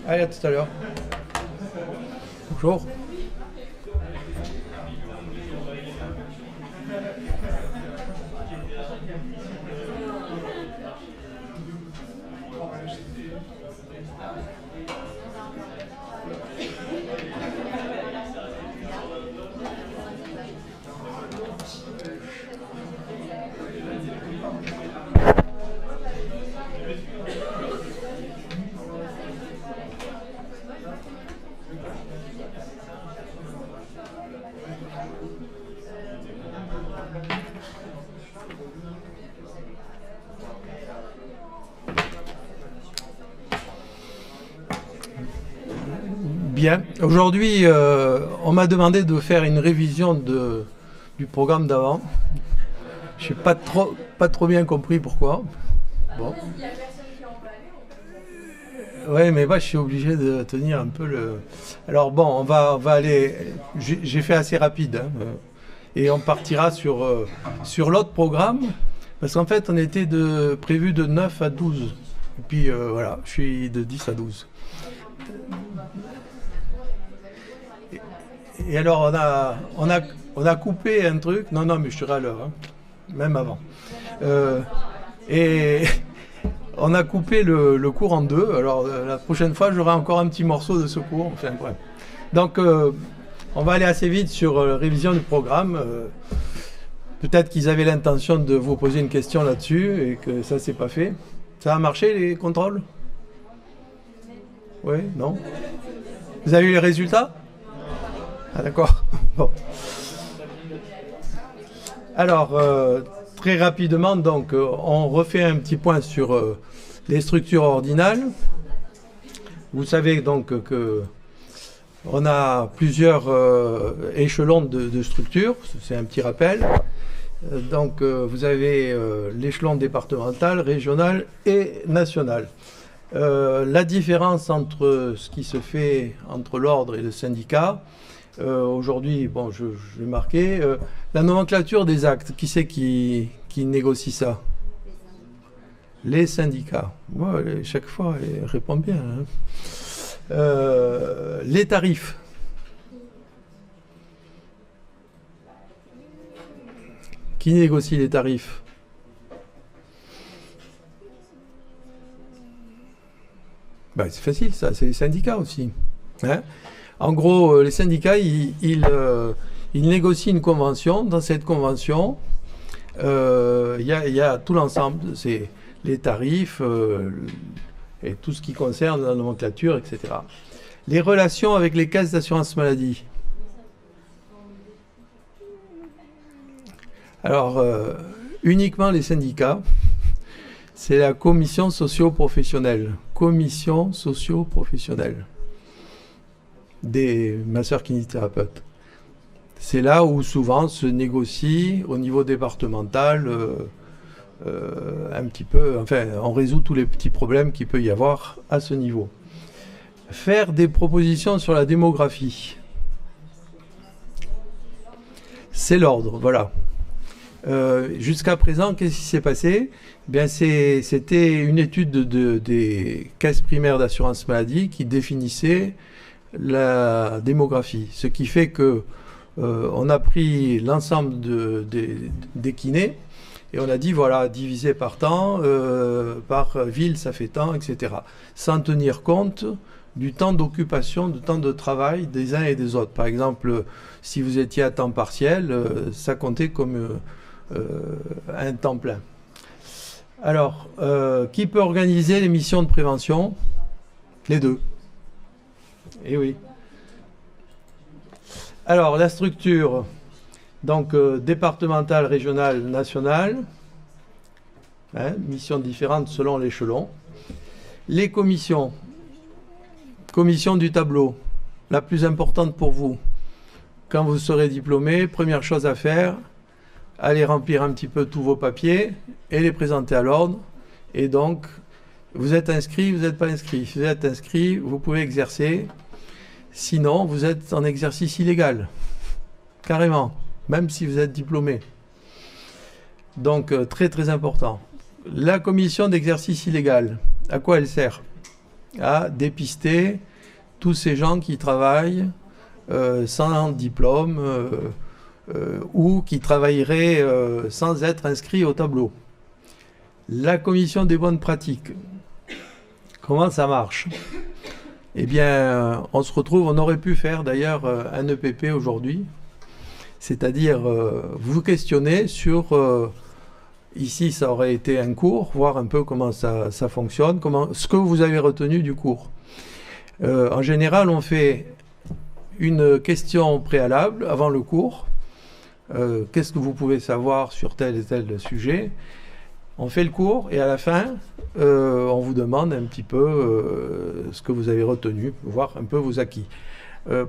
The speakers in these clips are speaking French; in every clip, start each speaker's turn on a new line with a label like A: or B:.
A: Allez, à tout à l'heure. Bonjour. Bien. Aujourd'hui, on m'a demandé de faire une révision du programme d'avant. Je n'ai pas trop bien compris pourquoi. Bon. Ouais, mais moi, je suis obligé de tenir un peu le. Alors bon, on va aller. J'ai fait assez rapide, hein, et on partira sur l'autre programme, parce qu'en fait, on était prévu de 9 à 12. Et puis voilà, je suis de 10 à 12. Et alors, on a coupé un truc. Non, mais je serai à l'heure, hein, même avant. Et on a coupé le cours en deux. Alors, la prochaine fois, j'aurai encore un petit morceau de ce cours. Enfin, bref. Donc, on va aller assez vite sur la révision du programme. Peut-être qu'ils avaient l'intention de vous poser une question là-dessus et que ça ne s'est pas fait. Ça a marché, les contrôles? Oui, non? Vous avez eu les résultats? Ah, d'accord. Bon. Alors, très rapidement, donc, on refait un petit point sur les structures ordinales. Vous savez donc que on a plusieurs échelons de structures. C'est un petit rappel. Donc, vous avez l'échelon départemental, régional et national. La différence entre ce qui se fait entre l'ordre et le syndicat. Aujourd'hui, bon, je l'ai marqué, la nomenclature des actes, qui c'est qui négocie ça? Les syndicats. Ouais, chaque fois, elle répond bien. Hein. Les tarifs. Qui négocie les tarifs? Ben, c'est facile, ça, c'est les syndicats aussi. Hein? En gros, les syndicats, ils négocient une convention. Dans cette convention, il y a tout l'ensemble, c'est les tarifs et tout ce qui concerne la nomenclature, etc. Les relations avec les caisses d'assurance maladie. Alors, uniquement les syndicats, c'est la commission socio-professionnelle. Commission socio-professionnelle des masseurs-kinésithérapeutes. C'est là où souvent se négocie au niveau départemental un petit peu, enfin, on résout tous les petits problèmes qu'il peut y avoir à ce niveau. Faire des propositions sur la démographie. C'est l'ordre, voilà. Jusqu'à présent, qu'est-ce qui s'est passé? Bien, c'était une étude des caisses primaires d'assurance maladie qui définissait la démographie, ce qui fait que on a pris l'ensemble des kinés et on a dit voilà, divisé par temps, par ville ça fait tant, etc. Sans tenir compte du temps d'occupation, du temps de travail des uns et des autres. Par exemple, si vous étiez à temps partiel, ça comptait comme un temps plein. Alors, qui peut organiser les missions de prévention? Les deux. Eh oui. Alors, la structure, donc départementale, régionale, nationale, hein, missions différentes selon l'échelon. Les commissions, commission du tableau, la plus importante pour vous. Quand vous serez diplômé, première chose à faire, allez remplir un petit peu tous vos papiers et les présenter à l'ordre. Et donc, vous êtes inscrit, vous n'êtes pas inscrit. Si vous êtes inscrit, vous pouvez exercer. Sinon, vous êtes en exercice illégal. Carrément. Même si vous êtes diplômé. Donc, très très important. La commission d'exercice illégal, à quoi elle sert? à dépister tous ces gens qui travaillent sans diplôme ou qui travailleraient sans être inscrits au tableau. La commission des bonnes pratiques, comment ça marche? Eh bien, on se retrouve, on aurait pu faire d'ailleurs un EPP aujourd'hui, c'est-à-dire vous questionner sur, ici ça aurait été un cours, voir un peu comment ça fonctionne, ce que vous avez retenu du cours. En général, on fait une question préalable avant le cours. Qu'est-ce que vous pouvez savoir sur tel et tel sujet? On fait le cours et à la fin, on vous demande un petit peu ce que vous avez retenu, voir un peu vos acquis.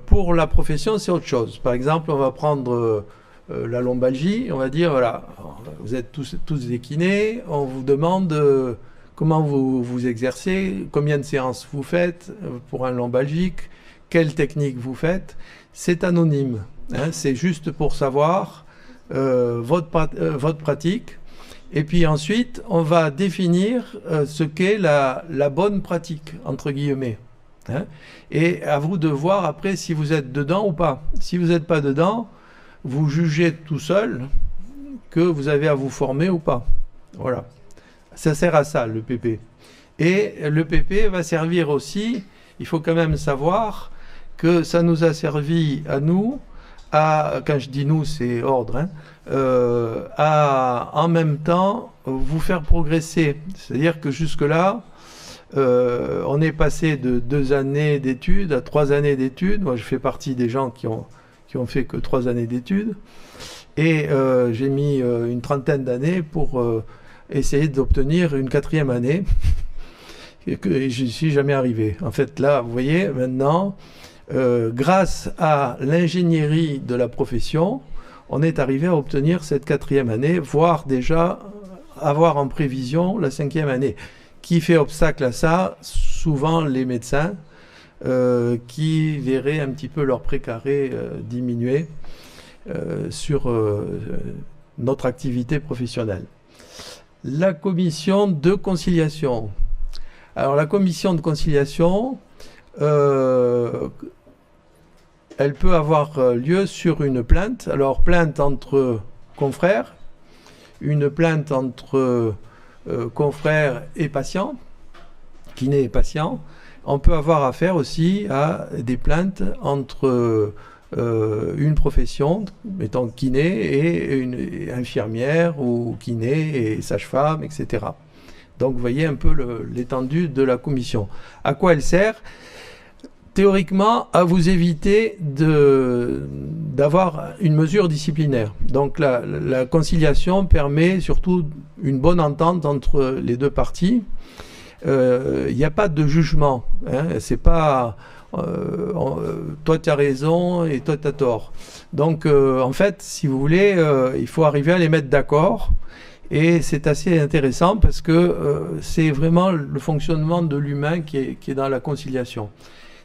A: Pour la profession, c'est autre chose. Par exemple, on va prendre la lombalgie, on va dire, voilà, vous êtes tous des kinés, on vous demande comment vous vous exercez, combien de séances vous faites pour un lombalgique, quelle technique vous faites. C'est anonyme, hein, c'est juste pour savoir votre pratique. Et puis ensuite, on va définir ce qu'est la bonne pratique, entre guillemets. Hein. Et à vous de voir après si vous êtes dedans ou pas. Si vous n'êtes pas dedans, vous jugez tout seul que vous avez à vous former ou pas. Voilà. Ça sert à ça, le PP. Et le PP va servir aussi, il faut quand même savoir que ça nous a servi à nous, quand je dis nous, c'est ordre, hein, à en même temps vous faire progresser. C'est-à-dire que jusque-là, on est passé de 2 années d'études à 3 années d'études. Moi, je fais partie des gens qui ont fait que 3 années d'études. Et j'ai mis une trentaine d'années pour essayer d'obtenir une 4e année. Et je n'y suis jamais arrivé. En fait, là, vous voyez, maintenant, grâce à l'ingénierie de la profession, on est arrivé à obtenir cette 4e année, voire déjà avoir en prévision la 5e année. Qui fait obstacle à ça? Souvent les médecins qui verraient un petit peu leur précaré diminuer sur notre activité professionnelle. La commission de conciliation. Alors la commission de conciliation, elle peut avoir lieu sur une plainte. Alors plainte entre confrères, une plainte entre confrères et patients, kinés et patients. On peut avoir affaire aussi à des plaintes entre une profession, mettons kiné et une infirmière ou kiné et sage-femme, etc. Donc vous voyez un peu l'étendue de la commission. À quoi elle sert? Théoriquement, à vous éviter d'avoir une mesure disciplinaire. Donc la conciliation permet surtout une bonne entente entre les deux parties. Il n'y a pas de jugement. Hein, c'est pas toi tu as raison et toi tu as tort. Donc en fait, si vous voulez, il faut arriver à les mettre d'accord. Et c'est assez intéressant parce que c'est vraiment le fonctionnement de l'humain qui est dans la conciliation.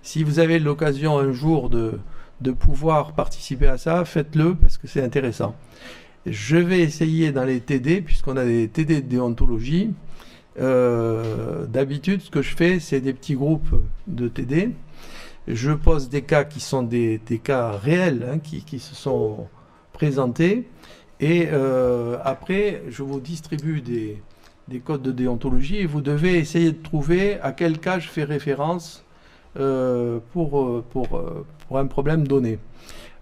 A: Si vous avez l'occasion un jour de pouvoir participer à ça, faites-le parce que c'est intéressant. Je vais essayer dans les TD, puisqu'on a des TD de déontologie. D'habitude, ce que je fais, c'est des petits groupes de TD. Je pose des cas qui sont des cas réels, hein, qui se sont présentés. Et après, je vous distribue des codes de déontologie et vous devez essayer de trouver à quel cas je fais référence pour un problème donné.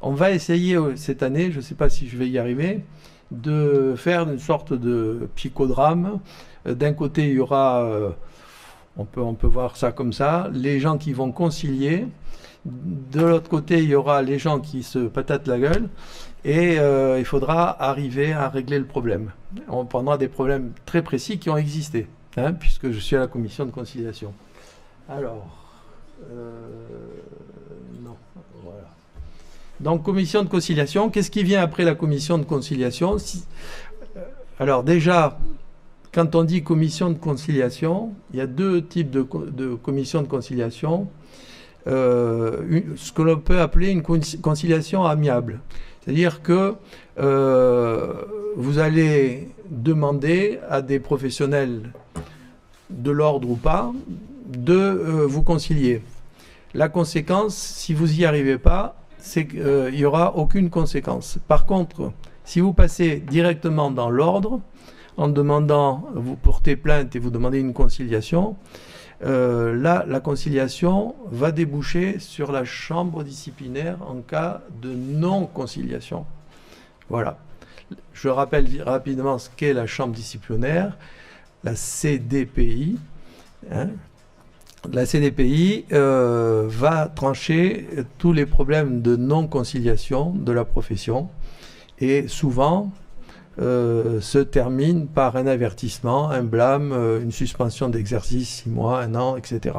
A: On va essayer cette année, je ne sais pas si je vais y arriver, de faire une sorte de psychodrame. D'un côté, il y aura, on peut voir ça comme ça, les gens qui vont concilier. De l'autre côté, il y aura les gens qui se patatent la gueule. Et il faudra arriver à régler le problème. On prendra des problèmes très précis qui ont existé, hein, puisque je suis à la commission de conciliation. Alors, non, voilà. Donc, commission de conciliation, qu'est-ce qui vient après la commission de conciliation? Alors déjà, quand on dit commission de conciliation, il y a 2 types de commissions de conciliation. Ce que l'on peut appeler une conciliation amiable. C'est-à-dire que vous allez demander à des professionnels de l'ordre ou pas de vous concilier. La conséquence, si vous n'y arrivez pas, c'est qu'il n'y aura aucune conséquence. Par contre, si vous passez directement dans l'ordre, en demandant, vous portez plainte et vous demandez une conciliation, là, la conciliation va déboucher sur la chambre disciplinaire en cas de non-conciliation. Voilà. Je rappelle rapidement ce qu'est la chambre disciplinaire, la CDPI. Hein. La CDPI va trancher tous les problèmes de non-conciliation de la profession et souvent se termine par un avertissement, un blâme, une suspension d'exercice 6 mois, 1 an, etc.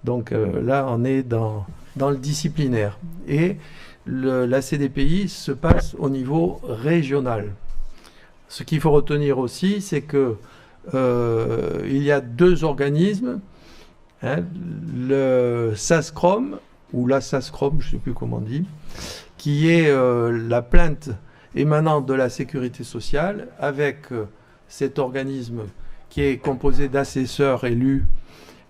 A: Donc là, on est dans le disciplinaire. Et la CDPI se passe au niveau régional. Ce qu'il faut retenir aussi, c'est que il y a 2 organismes, hein, le SASCROM, ou la SASCROM, je ne sais plus comment on dit, qui est la plainte émanant de la sécurité sociale, avec cet organisme qui est composé d'assesseurs élus,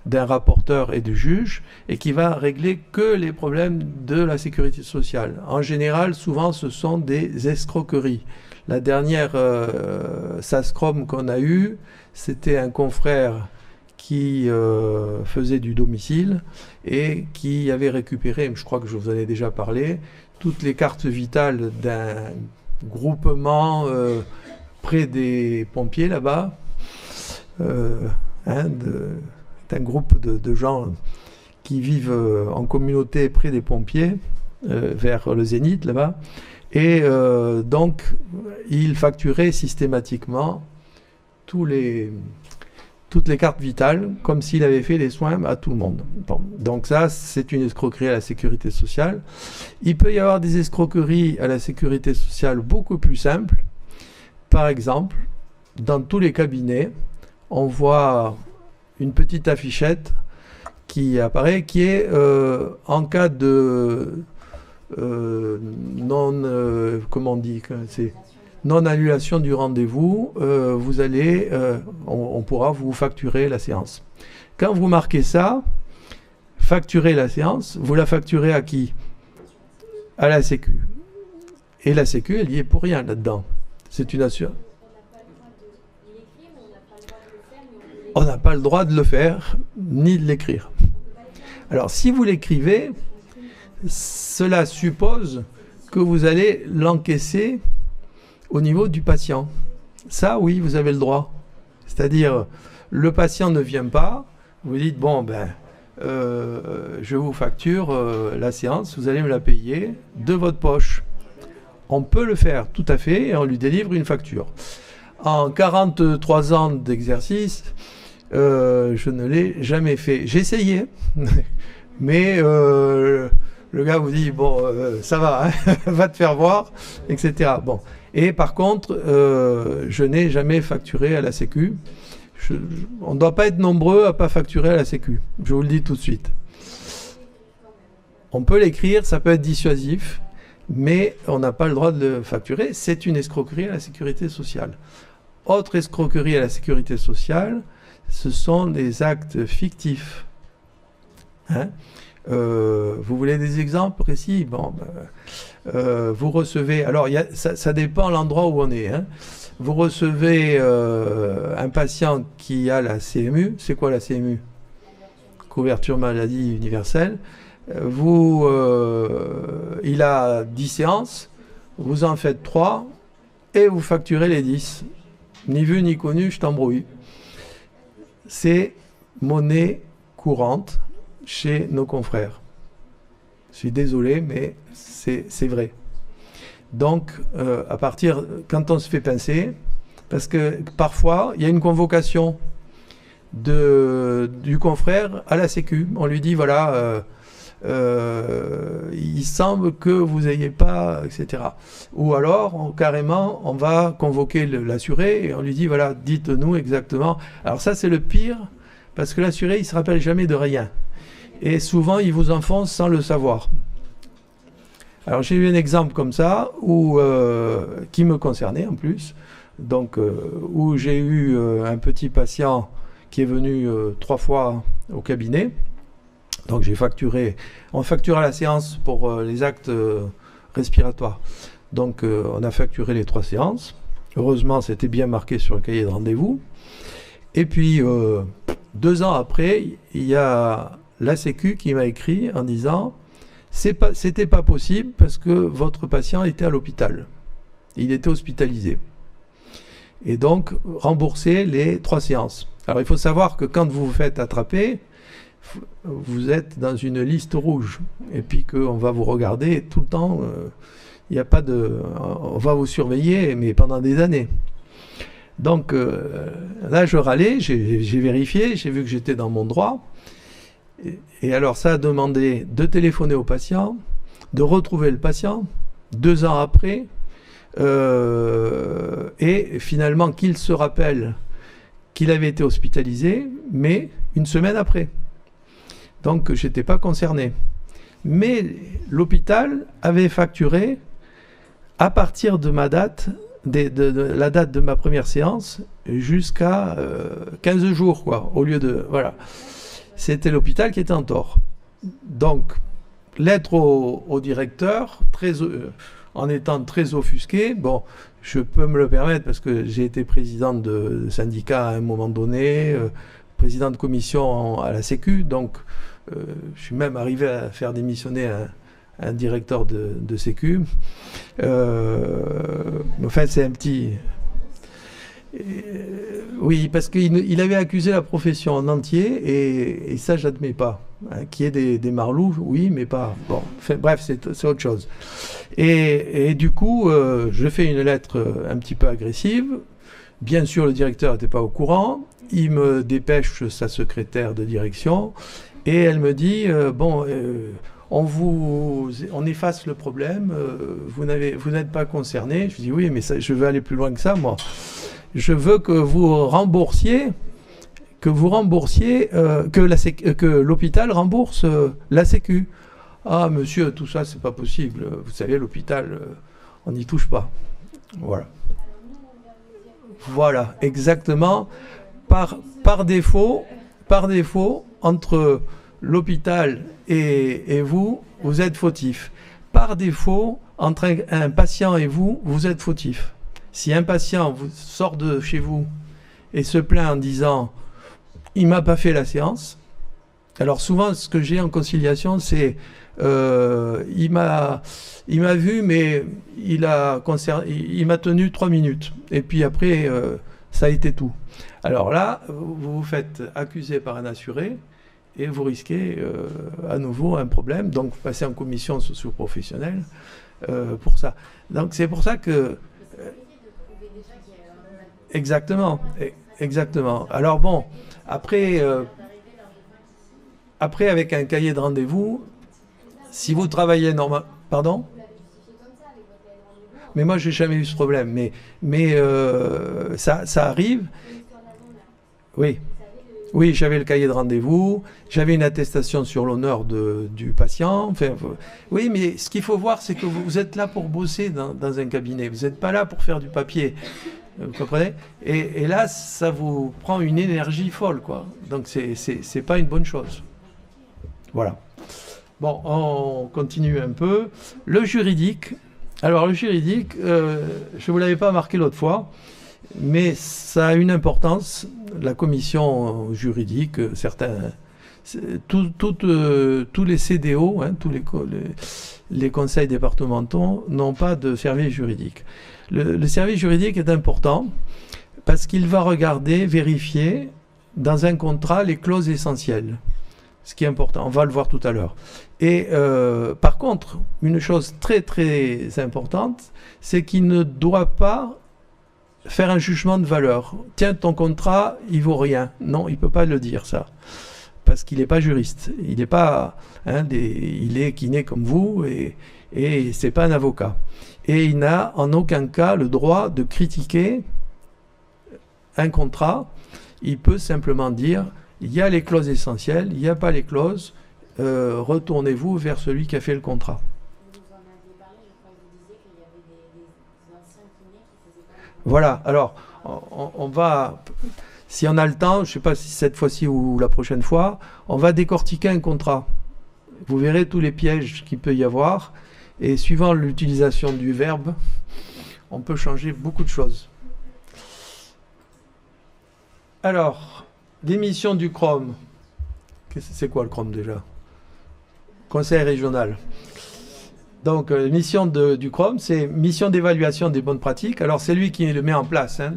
A: d'un rapporteur et de juges, et qui va régler que les problèmes de la sécurité sociale. En général, souvent, ce sont des escroqueries. La dernière SASCROM qu'on a eue, c'était un confrère qui faisait du domicile et qui avait récupéré, je crois que je vous en ai déjà parlé, toutes les cartes vitales d'un groupement près des pompiers là-bas, d'un groupe de gens qui vivent en communauté près des pompiers, vers le Zénith là-bas, et donc il facturait systématiquement toutes les cartes vitales, comme s'il avait fait les soins à tout le monde. Bon, donc ça, c'est une escroquerie à la sécurité sociale. Il peut y avoir des escroqueries à la sécurité sociale beaucoup plus simples. Par exemple, dans tous les cabinets, on voit une petite affichette qui apparaît, qui est en cas de non-annulation du rendez-vous, vous allez, on pourra vous facturer la séance. Quand vous marquez ça, facturer la séance, vous la facturez à qui? À la Sécu. Et la Sécu, elle y est pour rien là-dedans. C'est une assurance. On n'a pas le droit de le faire, ni de l'écrire. Alors, si vous l'écrivez, cela suppose que vous allez l'encaisser au niveau du patient. Ça, oui, vous avez le droit. C'est-à-dire, le patient ne vient pas, vous dites, bon, je vous facture la séance, vous allez me la payer de votre poche. On peut le faire, tout à fait, et on lui délivre une facture. En 43 ans d'exercice, je ne l'ai jamais fait. J'ai essayé, mais le gars vous dit, bon, ça va, hein, va te faire voir, etc. Bon. Et par contre, je n'ai jamais facturé à la Sécu. On ne doit pas être nombreux à ne pas facturer à la Sécu. Je vous le dis tout de suite. On peut l'écrire, ça peut être dissuasif, mais on n'a pas le droit de le facturer. C'est une escroquerie à la sécurité sociale. Autre escroquerie à la sécurité sociale, ce sont des actes fictifs. Hein? Vous voulez des exemples précis? Bon, vous recevez... Alors, ça dépend de l'endroit où on est. Hein. Vous recevez un patient qui a la CMU. C'est quoi la CMU? Couverture maladie universelle. Il a 10 séances. Vous en faites 3 et vous facturez les 10. Ni vu ni connu, je t'embrouille. C'est monnaie courante chez nos confrères. Je suis désolé, mais c'est vrai. Donc, quand on se fait pincer, parce que parfois, il y a une convocation du confrère à la Sécu. On lui dit, voilà, il semble que vous n'ayez pas, etc. Ou alors, carrément, on va convoquer l'assuré et on lui dit, voilà, dites-nous exactement. Alors ça, c'est le pire, parce que l'assuré, il ne se rappelle jamais de rien. Et souvent, il vous enfonce sans le savoir. Alors, j'ai eu un exemple comme ça, qui me concernait en plus, donc où j'ai eu un petit patient qui est venu 3 fois au cabinet. Donc j'ai facturé, on facture à la séance pour les actes respiratoires. Donc on a facturé les 3 séances. Heureusement, c'était bien marqué sur le cahier de rendez-vous. Et puis 2 ans après, il y a la Sécu qui m'a écrit en disant c'était pas possible parce que votre patient était à l'hôpital. Il était hospitalisé. Et donc, rembourser les 3 séances. Alors, il faut savoir que quand vous vous faites attraper, vous êtes dans une liste rouge. Et puis qu'on va vous regarder tout le temps. Il n'y a pas de... On va vous surveiller, mais pendant des années. Donc, là, je râlais, j'ai vérifié, j'ai vu que j'étais dans mon droit. Et alors, ça a demandé de téléphoner au patient, de retrouver le patient, 2 ans après, et finalement qu'il se rappelle qu'il avait été hospitalisé, mais une semaine après. Donc, je n'étais pas concerné. Mais l'hôpital avait facturé à partir de ma date, de la date de ma première séance, jusqu'à 15 jours, quoi, au lieu de... Voilà. C'était l'hôpital qui était en tort. Donc, lettre au directeur, en étant très offusqué, bon, je peux me le permettre parce que j'ai été président de syndicat à un moment donné, président de commission à la Sécu, donc je suis même arrivé à faire démissionner un directeur de Sécu. Enfin, c'est un petit... oui, parce qu'il avait accusé la profession en entier, et ça, j'admets pas. Hein, qu'il y ait des marlous, oui, mais pas... Bon, enfin, bref, c'est autre chose. Et du coup, je fais une lettre un petit peu agressive. Bien sûr, le directeur n'était pas au courant. Il me dépêche sa secrétaire de direction, et elle me dit, on efface le problème, vous n'êtes pas concerné. Je dis, oui, mais ça, je veux aller plus loin que ça, moi. Je veux que vous remboursiez, que l'hôpital rembourse la Sécu. Ah, monsieur, tout ça, c'est pas possible. Vous savez, l'hôpital, on n'y touche pas. Voilà. Voilà, exactement. Par défaut, entre l'hôpital et vous, vous êtes fautif. Par défaut, entre un patient et vous, vous êtes fautif. Si un patient vous sort de chez vous et se plaint en disant « il m'a pas fait la séance », alors souvent ce que j'ai en conciliation c'est il m'a vu mais il m'a tenu 3 minutes et puis après ça a été tout. Alors là vous vous faites accuser par un assuré et vous risquez à nouveau un problème, donc vous passez en commission socio-professionnelle pour ça. Donc c'est pour ça que exactement. Alors bon, après avec un cahier de rendez-vous, si vous travaillez normal, pardon. Mais moi, j'ai jamais eu ce problème. Mais ça arrive. Oui. Oui, j'avais le cahier de rendez-vous, j'avais une attestation sur l'honneur du patient. Enfin, oui, mais ce qu'il faut voir, c'est que vous êtes là pour bosser dans un cabinet. Vous n'êtes pas là pour faire du papier. Vous comprenez ? Et là, ça vous prend une énergie folle, quoi. Donc, c'est pas une bonne chose. Voilà. Bon, on continue un peu. Le juridique. Alors, le juridique, je ne vous l'avais pas marqué l'autre fois, mais ça a une importance. La commission juridique, tous les CDO, hein, tous les conseils départementaux n'ont pas de service juridique. Le service juridique est important parce qu'il va vérifier dans un contrat les clauses essentielles. Ce qui est important, on va le voir tout à l'heure. Et par contre, une chose très très importante, c'est qu'il ne doit pas faire un jugement de valeur. Tiens, ton contrat, il vaut rien. Non, il ne peut pas le dire, ça. Parce qu'il n'est pas juriste. Il n'est pas... il est kiné comme vous et ce n'est pas un avocat. Et il n'a en aucun cas le droit de critiquer un contrat. Il peut simplement dire, il y a les clauses essentielles, il n'y a pas les clauses, retournez-vous vers celui qui a fait le contrat. Voilà, alors, on va... Si on a le temps, je ne sais pas si cette fois-ci ou la prochaine fois, on va décortiquer un contrat. Vous verrez tous les pièges qu'il peut y avoir. Et suivant l'utilisation du verbe, on peut changer beaucoup de choses. Alors, les missions du CROM. C'est quoi le CROM déjà? Conseil régional. Donc, mission du CROM, c'est mission d'évaluation des bonnes pratiques. Alors, c'est lui qui le met en place, hein,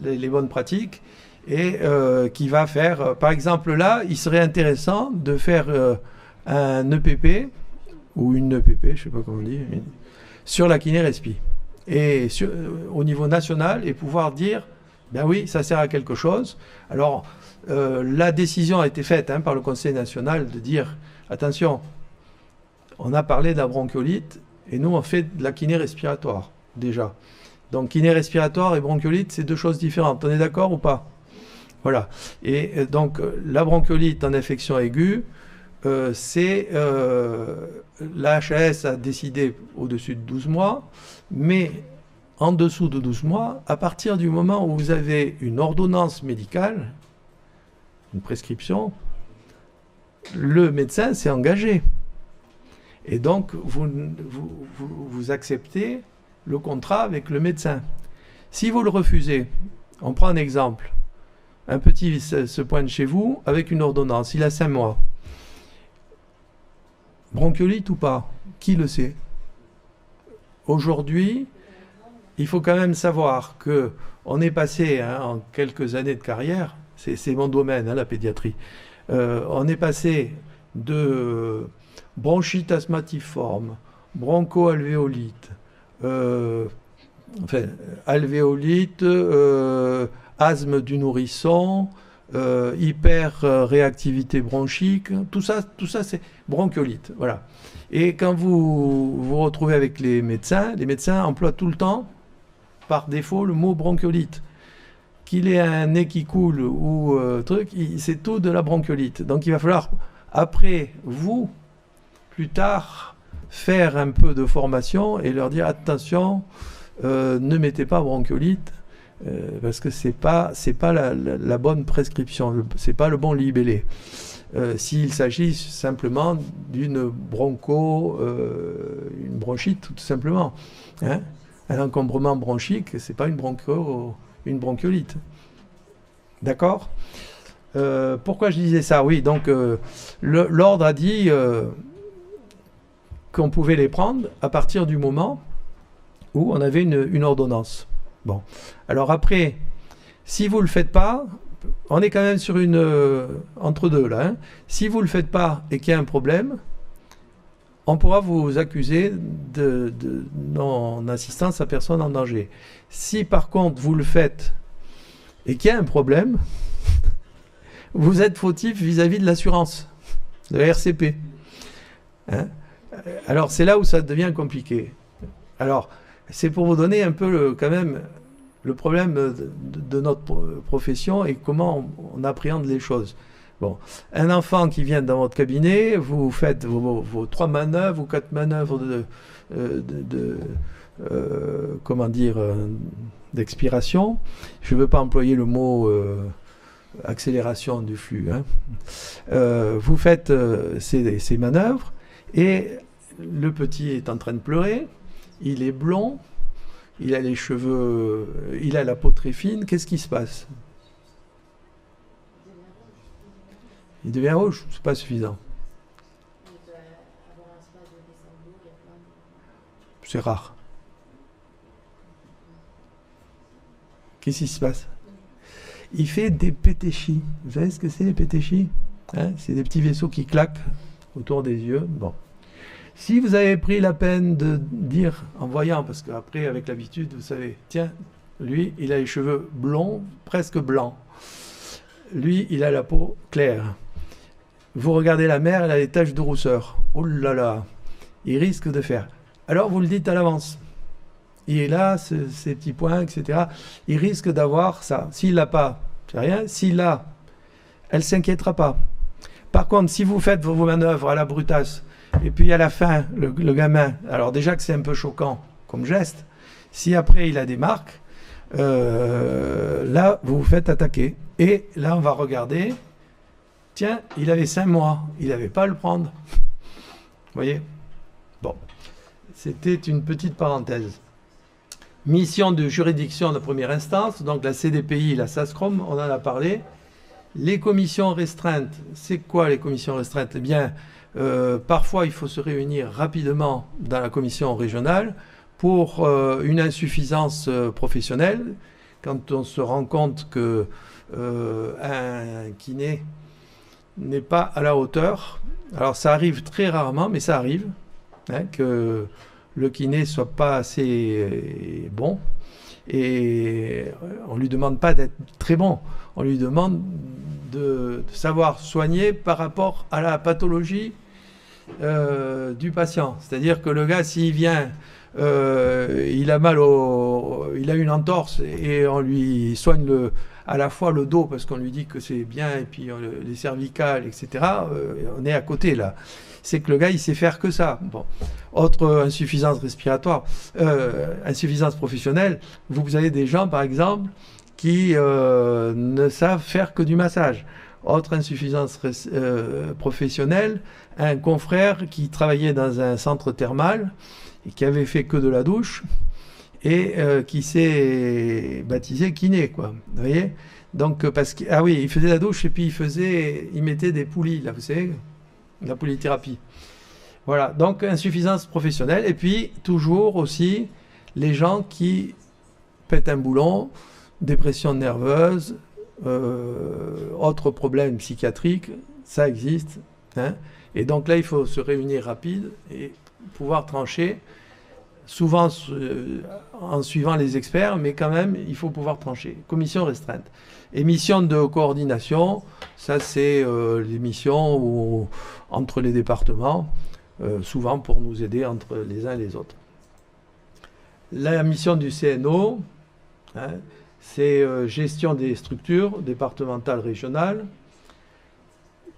A: les bonnes pratiques, et qui va faire, par exemple, là, il serait intéressant de faire un EPP, ou une EPP, je ne sais pas comment on dit, sur la kiné-respi. Et au niveau national, et pouvoir dire, ben oui, ça sert à quelque chose. Alors, la décision a été faite par le Conseil national de dire, attention, on a parlé de la bronchiolite, et nous, on fait de la kiné respiratoire, déjà. Donc, kiné respiratoire et bronchiolite, c'est deux choses différentes. On est d'accord ou pas? Voilà. Et donc, la bronchiolite en infection aiguë, la HAS a décidé au-dessus de 12 mois, mais en dessous de 12 mois, à partir du moment où vous avez une ordonnance médicale, une prescription, le médecin s'est engagé. Et donc, vous acceptez le contrat avec le médecin. Si vous le refusez, on prend un exemple. Un petit se pointe chez vous avec une ordonnance, il a 5 mois. Bronchiolite ou pas? Qui le sait? Aujourd'hui, il faut quand même savoir qu'on est passé, en quelques années de carrière, c'est mon domaine, la pédiatrie, on est passé de bronchite asthmatiforme, bronchoalvéolite, alvéolite, asthme du nourrisson, hyper-réactivité bronchique, tout ça c'est bronchiolite. Voilà. Et quand vous vous retrouvez avec les médecins emploient tout le temps, par défaut, le mot bronchiolite. Qu'il ait un nez qui coule ou c'est tout de la bronchiolite. Donc il va falloir, après vous, plus tard, faire un peu de formation et leur dire attention, ne mettez pas bronchiolite. Parce que c'est pas la bonne prescription, c'est pas le bon libellé. S'il s'agit simplement d'une une bronchite tout simplement, un encombrement bronchique, c'est pas une bronchiolite. D'accord? Pourquoi je disais ça? Oui, donc l'ordre a dit qu'on pouvait les prendre à partir du moment où on avait une ordonnance. Bon, alors après, si vous ne le faites pas, on est quand même sur entre deux là. Si vous ne le faites pas et qu'il y a un problème, on pourra vous accuser de non-assistance à personne en danger. Si par contre vous le faites et qu'il y a un problème, vous êtes fautif vis-à-vis de l'assurance, de la RCP. Alors c'est là où ça devient compliqué. Alors, c'est pour vous donner un peu quand même le problème de notre profession et comment on appréhende les choses. Bon, un enfant qui vient dans votre cabinet, vous faites vos 3 manœuvres ou 4 manœuvres d'expiration. Je ne veux pas employer le mot accélération du flux. Vous faites ces manœuvres et le petit est en train de pleurer. Il est blond, il a les cheveux, il a la peau très fine. Qu'est-ce qui se passe? Il devient rouge, c'est pas suffisant. C'est rare. Qu'est-ce qui se passe? Il fait des pétéchis. Vous savez ce que c'est les pétéchis? C'est des petits vaisseaux qui claquent autour des yeux. Bon. Si vous avez pris la peine de dire, en voyant, parce qu'après, avec l'habitude, vous savez, tiens, lui, il a les cheveux blonds, presque blancs. Lui, il a la peau claire. Vous regardez la mère, elle a des taches de rousseur. Oh là là, il risque de faire. Alors, vous le dites à l'avance. Il est là, ces petits points, etc. Il risque d'avoir ça. S'il l'a pas, c'est rien. S'il l'a, elle ne s'inquiétera pas. Par contre, si vous faites vos manœuvres à la brutasse, et puis à la fin, le gamin, alors déjà que c'est un peu choquant comme geste, si après il a des marques, là, vous vous faites attaquer. Et là, on va regarder. Tiens, il avait 5 mois. Il n'avait pas à le prendre. Vous voyez? Bon. C'était une petite parenthèse. Mission de juridiction de première instance. Donc, la CDPI, la SASCROM, on en a parlé. Les commissions restreintes. C'est quoi les commissions restreintes? Eh bien, parfois, il faut se réunir rapidement dans la commission régionale pour une insuffisance professionnelle. Quand on se rend compte que un kiné n'est pas à la hauteur. Alors ça arrive très rarement, mais ça arrive, hein, que le kiné soit pas assez bon. Et on ne lui demande pas d'être très bon, on lui demande de savoir soigner par rapport à la pathologie du patient. C'est-à-dire que le gars, s'il vient, il a mal il a une entorse et on lui soigne à la fois le dos parce qu'on lui dit que c'est bien et puis les cervicales, etc. On est à côté là. C'est que le gars, il sait faire que ça. Bon. Autre insuffisance respiratoire, insuffisance professionnelle. Vous avez des gens, par exemple, qui ne savent faire que du massage. Autre insuffisance professionnelle, un confrère qui travaillait dans un centre thermal et qui avait fait que de la douche et qui s'est baptisé kiné, quoi. Vous voyez? Donc, parce que, ah oui, il faisait la douche et puis il mettait des poulies, là, vous savez, la polythérapie. Voilà, donc insuffisance professionnelle. Et puis, toujours aussi, les gens qui pètent un boulon, dépression nerveuse, autres problèmes psychiatriques, ça existe. Hein. Et donc là, il faut se réunir rapide et pouvoir trancher, souvent en suivant les experts, mais quand même, il faut pouvoir trancher. Commission restreinte. Et mission de coordination, ça c'est les missions entre les départements, souvent pour nous aider entre les uns et les autres. La mission du CNO, hein, c'est gestion des structures départementales, régionales,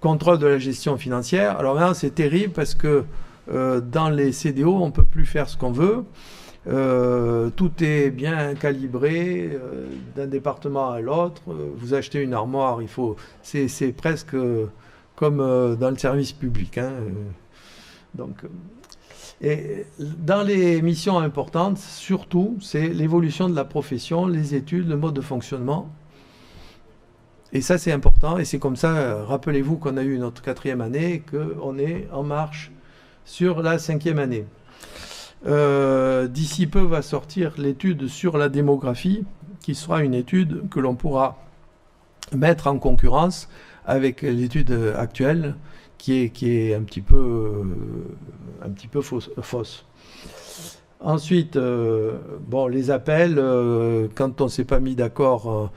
A: contrôle de la gestion financière. Alors maintenant, c'est terrible parce que dans les CDO, on ne peut plus faire ce qu'on veut. Tout est bien calibré d'un département à l'autre. Vous achetez une armoire, c'est presque comme dans le service public. Hein. Et dans les missions importantes, surtout, c'est l'évolution de la profession, les études, le mode de fonctionnement. Et ça, c'est important. Et c'est comme ça, rappelez-vous qu'on a eu notre 4e année et qu'on est en marche sur la 5e année. D'ici peu va sortir l'étude sur la démographie, qui sera une étude que l'on pourra mettre en concurrence avec l'étude actuelle, qui est un petit peu fausse. Ensuite, les appels, quand on ne s'est pas mis d'accord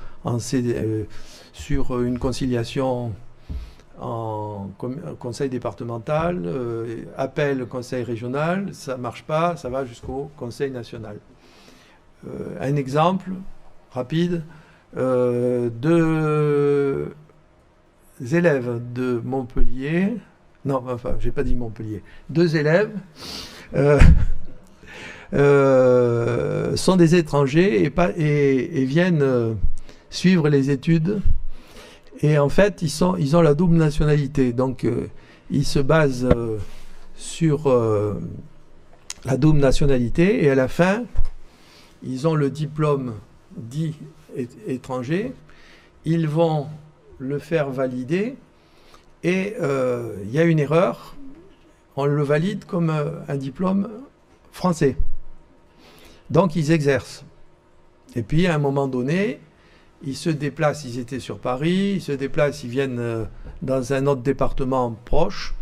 A: sur une conciliation en conseil départemental, appel conseil régional, ça ne marche pas, ça va jusqu'au conseil national. Un exemple rapide, 2 élèves de Montpellier, non, enfin, j'ai pas dit Montpellier, 2 élèves sont des étrangers et viennent suivre les études. Et en fait, ils ont la double nationalité. Donc, ils se basent sur la double nationalité. Et à la fin, ils ont le diplôme dit étranger. Ils vont le faire valider. Et il y a une erreur. On le valide comme un diplôme français. Donc, ils exercent. Et puis, à un moment donné, ils se déplacent, ils étaient sur Paris, ils se déplacent, ils viennent dans un autre département proche,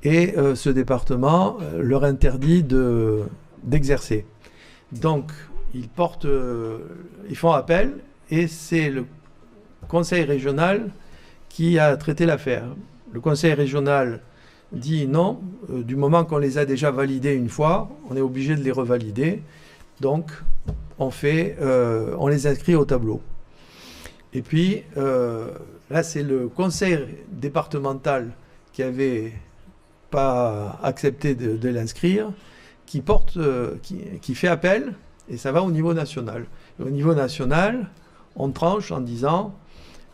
A: et ce département leur interdit d'exercer. Donc, ils font appel, et c'est le conseil régional qui a traité l'affaire. Le conseil régional dit non, du moment qu'on les a déjà validés une fois, on est obligé de les revalider, donc on les inscrit au tableau. Et puis, là, c'est le conseil départemental qui n'avait pas accepté de l'inscrire, qui fait appel, et ça va au niveau national. Au niveau national, on tranche en disant,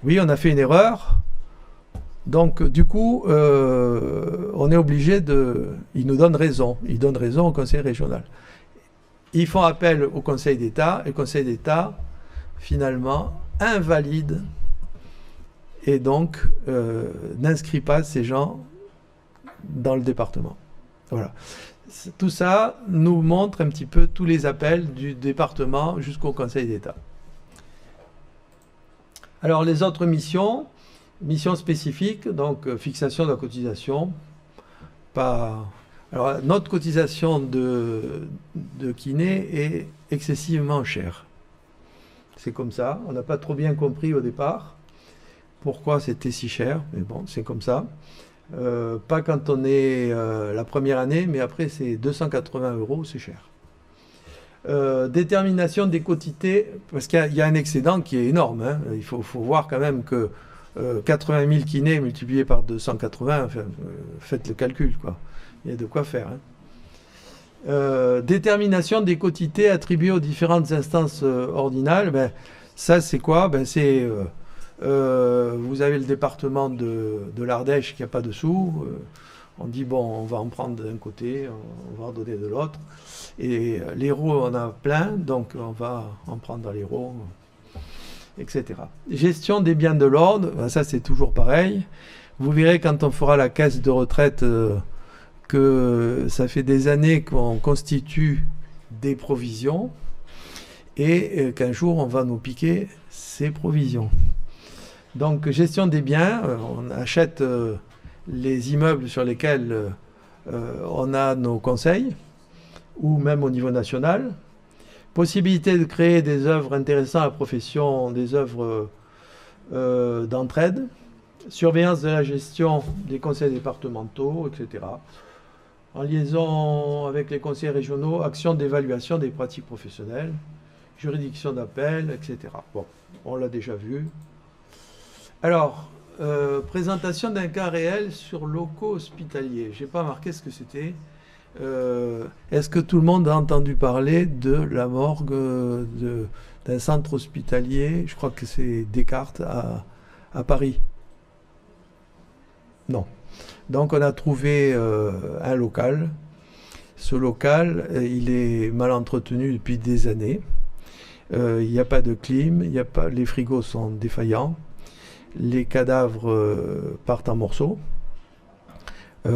A: oui, on a fait une erreur, donc du coup, on est obligé de... Ils nous donnent raison, ils donnent raison au Conseil régional. Ils font appel au Conseil d'État, et le Conseil d'État, finalement, invalide et donc n'inscrit pas ces gens dans le département. Voilà. Tout ça nous montre un petit peu tous les appels du département jusqu'au Conseil d'État. Alors les autres missions spécifiques, donc fixation de la cotisation, pas... Alors notre cotisation de kiné est excessivement chère. C'est comme ça, on n'a pas trop bien compris au départ pourquoi c'était si cher, mais bon, c'est comme ça. Pas quand on est la première année, mais après c'est 280 €, c'est cher. Détermination des quotités, parce qu'il y a un excédent qui est énorme. Hein. Il faut voir quand même que 80 000 kinés multipliés par 280, enfin, faites le calcul, quoi. Il y a de quoi faire. Hein. Détermination des quotités attribuées aux différentes instances ordinales, ben, ça c'est quoi? Ben, c'est... vous avez le département de l'Ardèche qui n'a pas de sous. On dit, bon, on va en prendre d'un côté, on va en donner de l'autre. Et l'Hérault, on a plein, donc on va en prendre dans l'Hérault, etc. Gestion des biens de l'ordre, ben ça c'est toujours pareil. Vous verrez quand on fera la caisse de retraite que ça fait des années qu'on constitue des provisions et qu'un jour on va nous piquer ces provisions. Donc, gestion des biens, on achète les immeubles sur lesquels on a nos conseils, ou même au niveau national. Possibilité de créer des œuvres intéressantes à la profession, des œuvres d'entraide. Surveillance de la gestion des conseils départementaux, etc. En liaison avec les conseils régionaux, action d'évaluation des pratiques professionnelles, juridiction d'appel, etc. Bon, on l'a déjà vu. Alors, présentation d'un cas réel sur locaux hospitaliers. Je n'ai pas marqué ce que c'était. Est-ce que tout le monde a entendu parler de la morgue d'un centre hospitalier? Je crois que c'est Descartes à Paris. Non. Donc on a trouvé un local. Ce local, il est mal entretenu depuis des années. Il n'y a pas de clim, les frigos sont défaillants. Les cadavres partent en morceaux. Il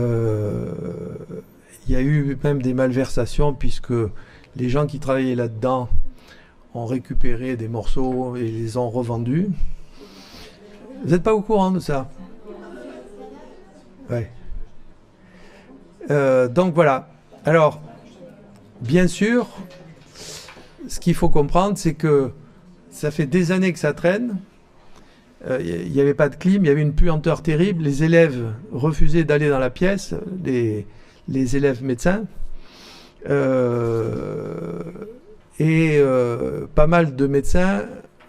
A: y a eu même des malversations puisque les gens qui travaillaient là-dedans ont récupéré des morceaux et les ont revendus. Vous n'êtes pas au courant de ça? Ouais. Donc voilà. Alors, bien sûr, ce qu'il faut comprendre, c'est que ça fait des années que ça traîne. Il n'y avait pas de clim, il y avait une puanteur terrible. Les élèves refusaient d'aller dans la pièce, les élèves médecins. Pas mal de médecins,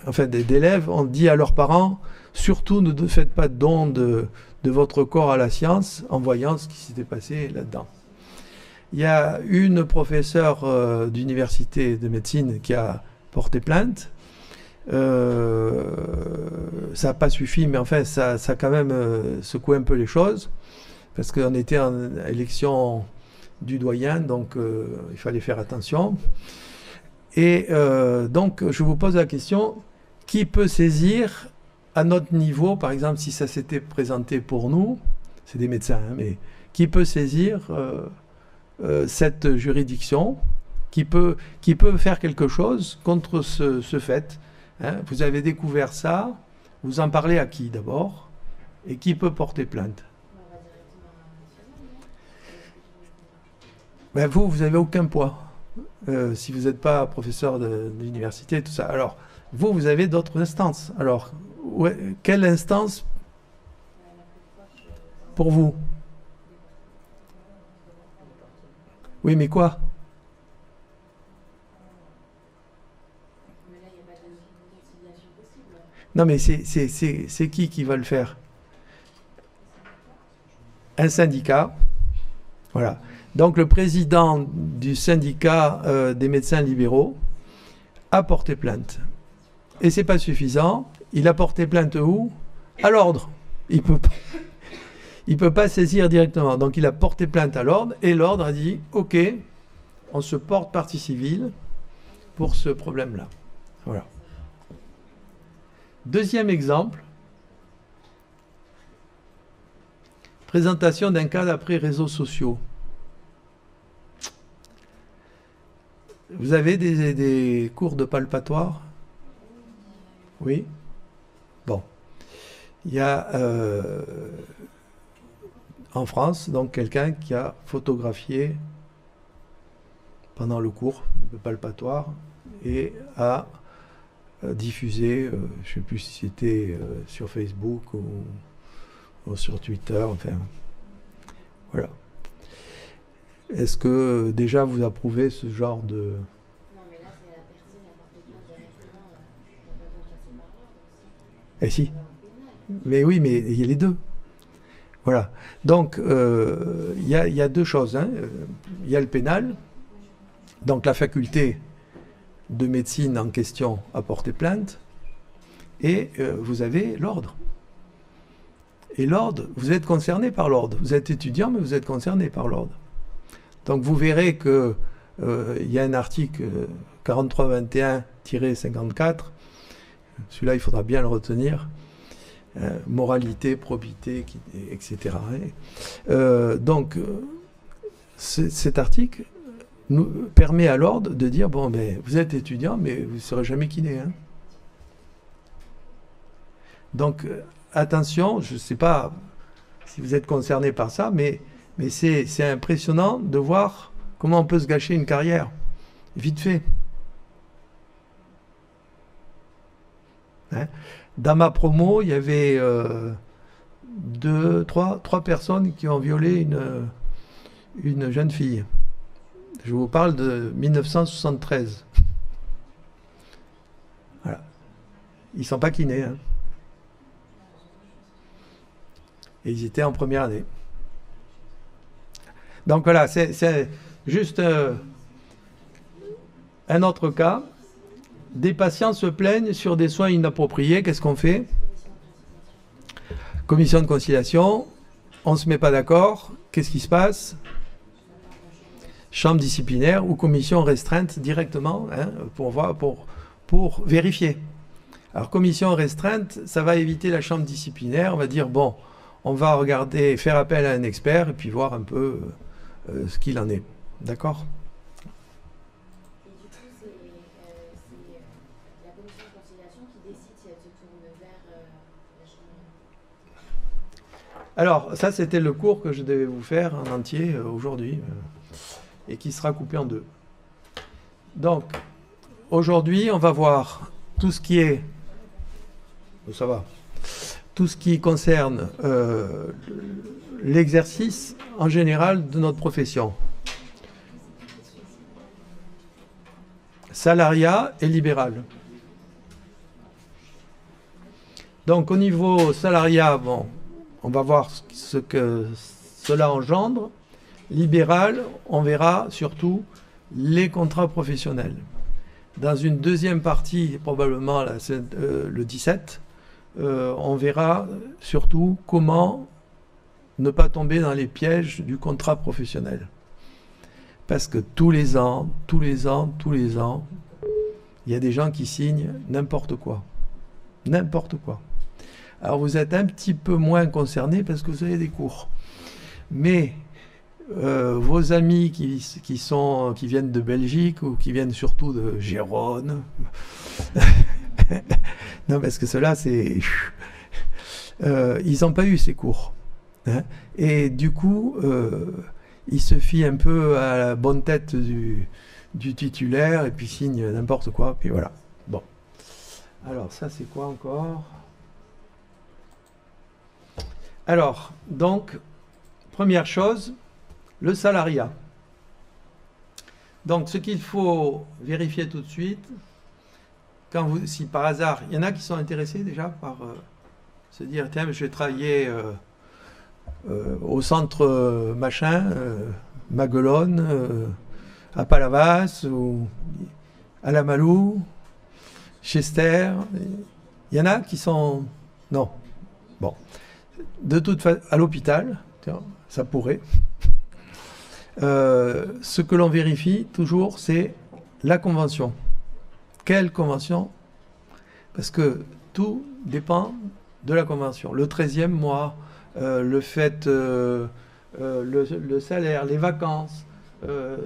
A: enfin d'élèves, ont dit à leurs parents, surtout ne faites pas de don de votre corps à la science, en voyant ce qui s'était passé là-dedans. Il y a une professeure d'université de médecine qui a porté plainte. Ça n'a pas suffi, mais enfin, ça a quand même secoué un peu les choses, parce qu'on était en élection du doyen, donc il fallait faire attention. Et donc, je vous pose la question, qui peut saisir à notre niveau, par exemple, si ça s'était présenté pour nous, c'est des médecins, hein, mais qui peut saisir cette juridiction, qui peut faire quelque chose contre ce fait? Hein, vous avez découvert ça, vous en parlez à qui d'abord? Et qui peut porter plainte? Ben vous n'avez aucun poids. Si vous n'êtes pas professeur d'université, tout ça. Alors, vous avez d'autres instances. Alors, quelle instance pour vous? Oui, mais quoi? Non, mais c'est qui va le faire? Un syndicat. Voilà. Donc, le président du syndicat des médecins libéraux a porté plainte. Et c'est pas suffisant. Il a porté plainte où? À l'ordre. Il peut pas saisir directement. Donc il a porté plainte à l'ordre et l'ordre a dit OK, on se porte partie civile pour ce problème-là. Voilà. Deuxième exemple. Présentation d'un cas d'après réseaux sociaux. Vous avez des cours de palpatoire? Oui? Bon. Il y a en France donc quelqu'un qui a photographié pendant le cours de palpatoire et a diffusé, je ne sais plus si c'était sur Facebook ou sur Twitter, enfin voilà. Est-ce que déjà vous approuvez ce genre de...
B: Non, mais là, c'est la personne qui a porté plainte directement. On va pas passer par là aussi.
A: Eh si. Mais oui, mais il y a les deux. Voilà. Donc, il y a deux choses. Hein. Il y a le pénal. Donc, la faculté de médecine en question a porté plainte. Et vous avez l'ordre. Et l'ordre, vous êtes concerné par l'ordre. Vous êtes étudiant, mais vous êtes concerné par l'ordre. Donc, vous verrez que il y a un article 4321-54. Celui-là, il faudra bien le retenir. Moralité, probité, etc. Donc, cet article nous permet à l'ordre de dire, bon, ben, vous êtes étudiant, mais vous ne serez jamais kiné. Hein. Donc, attention, je ne sais pas si vous êtes concerné par ça, mais c'est impressionnant de voir comment on peut se gâcher une carrière, vite fait. Hein? Dans ma promo, il y avait trois personnes qui ont violé une jeune fille. Je vous parle de 1973. Voilà. Ils ne sont pas kinés. Hein. Et ils étaient en première année. Donc voilà, c'est juste un autre cas. Des patients se plaignent sur des soins inappropriés. Qu'est-ce qu'on fait? Commission de conciliation. On ne se met pas d'accord. Qu'est-ce qui se passe? Chambre disciplinaire ou commission restreinte directement hein, pour vérifier. Alors commission restreinte, ça va éviter la chambre disciplinaire. On va dire, bon, on va regarder, faire appel à un expert et puis voir un peu ce qu'il en est. D'accord?
B: Et du coup, c'est la commission de conciliation qui décide si elle se tourne vers la chambre.
A: Alors, ça, c'était le cours que je devais vous faire en entier aujourd'hui et qui sera coupé en deux. Donc, aujourd'hui, on va voir tout ce qui est... Ça va. Tout ce qui concerne l'exercice en général de notre profession. Salariat et libéral. Donc au niveau salariat, bon, on va voir ce que cela engendre. Libéral, on verra surtout les contrats professionnels. Dans une deuxième partie, probablement le 17, on verra surtout comment ne pas tomber dans les pièges du contrat professionnel. Parce que tous les ans, il y a des gens qui signent n'importe quoi. N'importe quoi. Alors vous êtes un petit peu moins concernés parce que vous avez des cours. Mais vos amis qui viennent de Belgique ou qui viennent surtout de Gérone, non parce que ceux-là, ils n'ont pas eu ces cours. Hein, et du coup, il se fie un peu à la bonne tête du titulaire et puis signe n'importe quoi, puis voilà. Bon. Alors, ça, c'est quoi encore? Alors, donc, première chose, le salariat. Donc, ce qu'il faut vérifier tout de suite, si par hasard, il y en a qui sont intéressés déjà par se dire, tiens, je vais travailler... au centre machin, Maguelone, à Palavas ou à La Malou, Chester, il y en a qui sont... Non. Bon. De toute façon, à l'hôpital, tiens, ça pourrait. Ce que l'on vérifie toujours, c'est la convention. Quelle convention? Parce que tout dépend de la convention. Le 13e mois, le fait, le salaire, les vacances,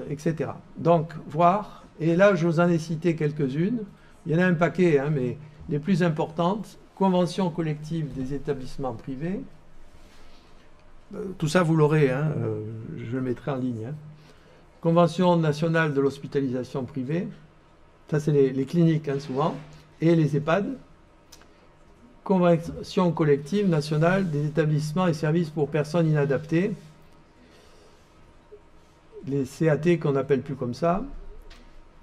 A: etc. Donc, voir, et là, je vous en ai cité quelques-unes. Il y en a un paquet, hein, mais les plus importantes, convention collective des établissements privés. Tout ça, vous l'aurez, hein, je le mettrai en ligne. Hein. Convention nationale de l'hospitalisation privée, ça c'est les cliniques hein, souvent, et les EHPAD. Convention collective nationale des établissements et services pour personnes inadaptées, les CAT qu'on n'appelle plus comme ça.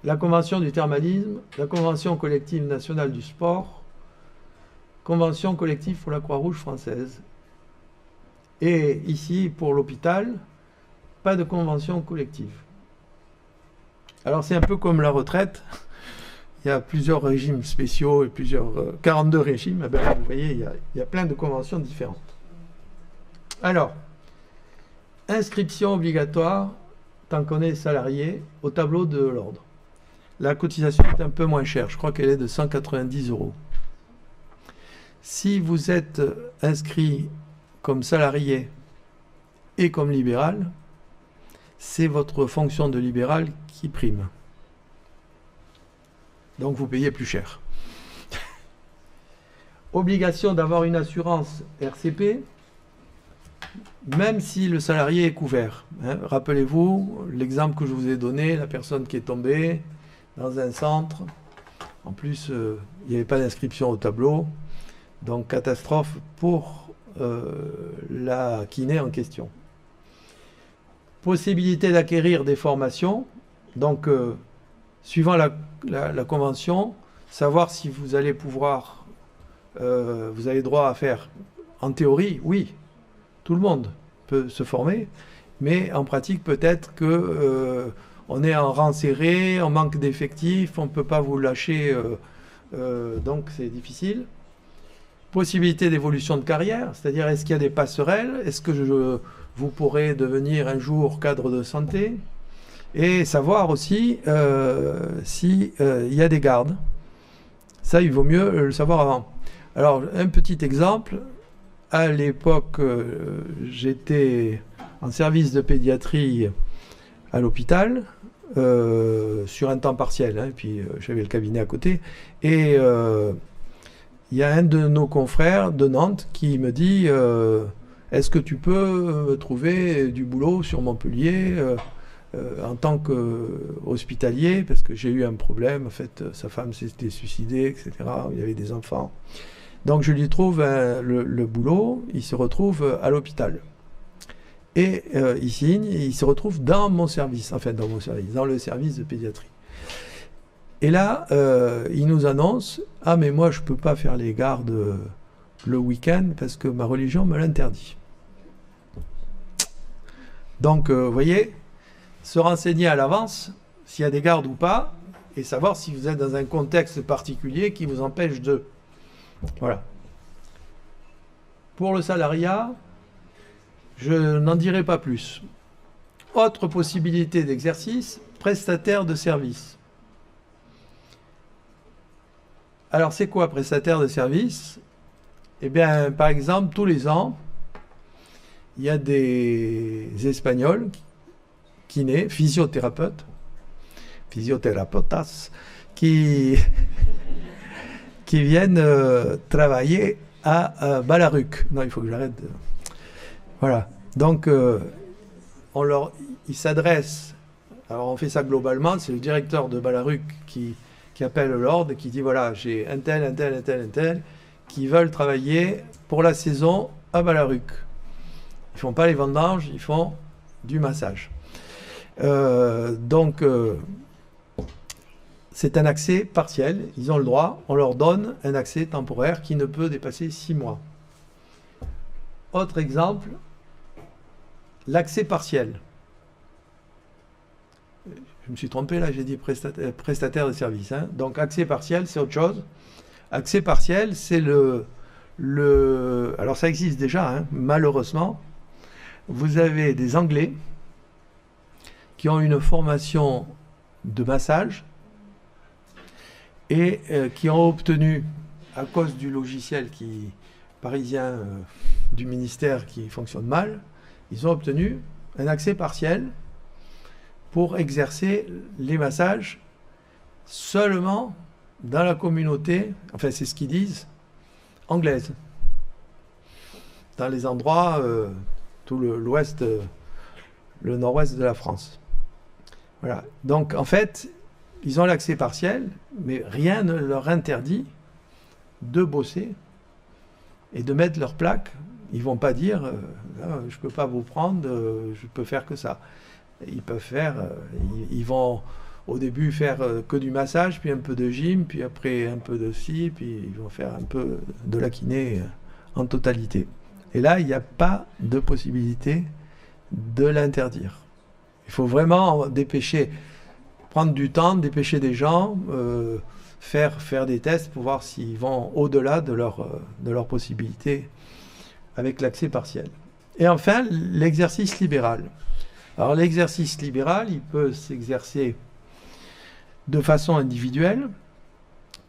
A: La convention du thermalisme, la convention collective nationale du sport, convention collective pour la Croix-Rouge française. Et ici, pour l'hôpital, pas de convention collective. Alors c'est un peu comme la retraite. Il y a plusieurs régimes spéciaux et plusieurs 42 régimes. Eh bien, vous voyez, il y a plein de conventions différentes. Alors, inscription obligatoire, tant qu'on est salarié, au tableau de l'ordre. La cotisation est un peu moins chère. Je crois qu'elle est de 190 €. Si vous êtes inscrit comme salarié et comme libéral, c'est votre fonction de libéral qui prime. Donc vous payez plus cher. Obligation d'avoir une assurance RCP, même si le salarié est couvert. Hein. Rappelez-vous l'exemple que je vous ai donné, la personne qui est tombée dans un centre. En plus, il n'y avait pas d'inscription au tableau. Donc catastrophe pour la kiné en question. Possibilité d'acquérir des formations. Donc, suivant la convention, savoir si vous allez pouvoir, vous avez droit à faire, en théorie, oui, tout le monde peut se former, mais en pratique, peut-être que on est en rang serré, on manque d'effectifs, on ne peut pas vous lâcher, donc c'est difficile. Possibilité d'évolution de carrière, c'est-à-dire est-ce qu'il y a des passerelles, est-ce que vous pourrez devenir un jour cadre de santé, et savoir aussi si il y a des gardes. Ça, il vaut mieux le savoir avant. Alors, un petit exemple. À l'époque, j'étais en service de pédiatrie à l'hôpital, sur un temps partiel, hein, puis j'avais le cabinet à côté, et il y a un de nos confrères de Nantes qui me dit est-ce que tu peux me trouver du boulot sur Montpellier en tant qu'hospitalier, parce que j'ai eu un problème, en fait, sa femme s'était suicidée, etc. Il y avait des enfants. Donc je lui trouve le boulot, il se retrouve à l'hôpital. Et il signe, et il se retrouve dans mon service, enfin dans mon service, dans le service de pédiatrie. Et là, il nous annonce « Ah, mais moi, je ne peux pas faire les gardes le week-end parce que ma religion me l'interdit. » Donc, vous voyez, se renseigner à l'avance s'il y a des gardes ou pas, et savoir si vous êtes dans un contexte particulier qui vous empêche de... Voilà. Pour le salariat, je n'en dirai pas plus. Autre possibilité d'exercice, prestataire de service. Alors, c'est quoi prestataire de service? Eh bien, par exemple, tous les ans, il y a des Espagnols, kinés, physiothérapeutes, physiothérapeutes, qui viennent travailler à Balaruc. Non, il faut que j'arrête. Voilà. Donc, ils s'adressent. Alors, on fait ça globalement. C'est le directeur de Balaruc qui appelle l'ordre et qui dit voilà, j'ai un tel qui veulent travailler pour la saison à Balaruc. Ils ne font pas les vendanges, ils font du massage. Donc, c'est un accès partiel. Ils ont le droit, on leur donne un accès temporaire qui ne peut dépasser 6 mois. Autre exemple, l'accès partiel. Je me suis trompé là, j'ai dit prestataire de service. Hein. Donc accès partiel, c'est autre chose. Accès partiel, c'est alors ça existe déjà, hein, malheureusement. Vous avez des Anglais qui ont une formation de massage et qui ont obtenu, à cause du logiciel parisien du ministère qui fonctionne mal, ils ont obtenu un accès partiel pour exercer les massages seulement dans la communauté, enfin c'est ce qu'ils disent, anglaise. Dans les endroits, tout l'ouest, le nord-ouest de la France. Voilà. Donc en fait, ils ont l'accès partiel, mais rien ne leur interdit de bosser et de mettre leur plaque. Ils vont pas dire je peux pas vous prendre, je peux faire que ça. Ils peuvent faire, ils vont au début faire que du massage, puis un peu de gym, puis après un peu de ci, puis ils vont faire un peu de la kiné en totalité. Et là, il n'y a pas de possibilité de l'interdire. Il faut vraiment dépêcher, prendre du temps, dépêcher des gens, faire des tests pour voir s'ils vont au-delà de leur possibilité avec l'accès partiel. Et enfin, l'exercice libéral. Alors l'exercice libéral, il peut s'exercer de façon individuelle.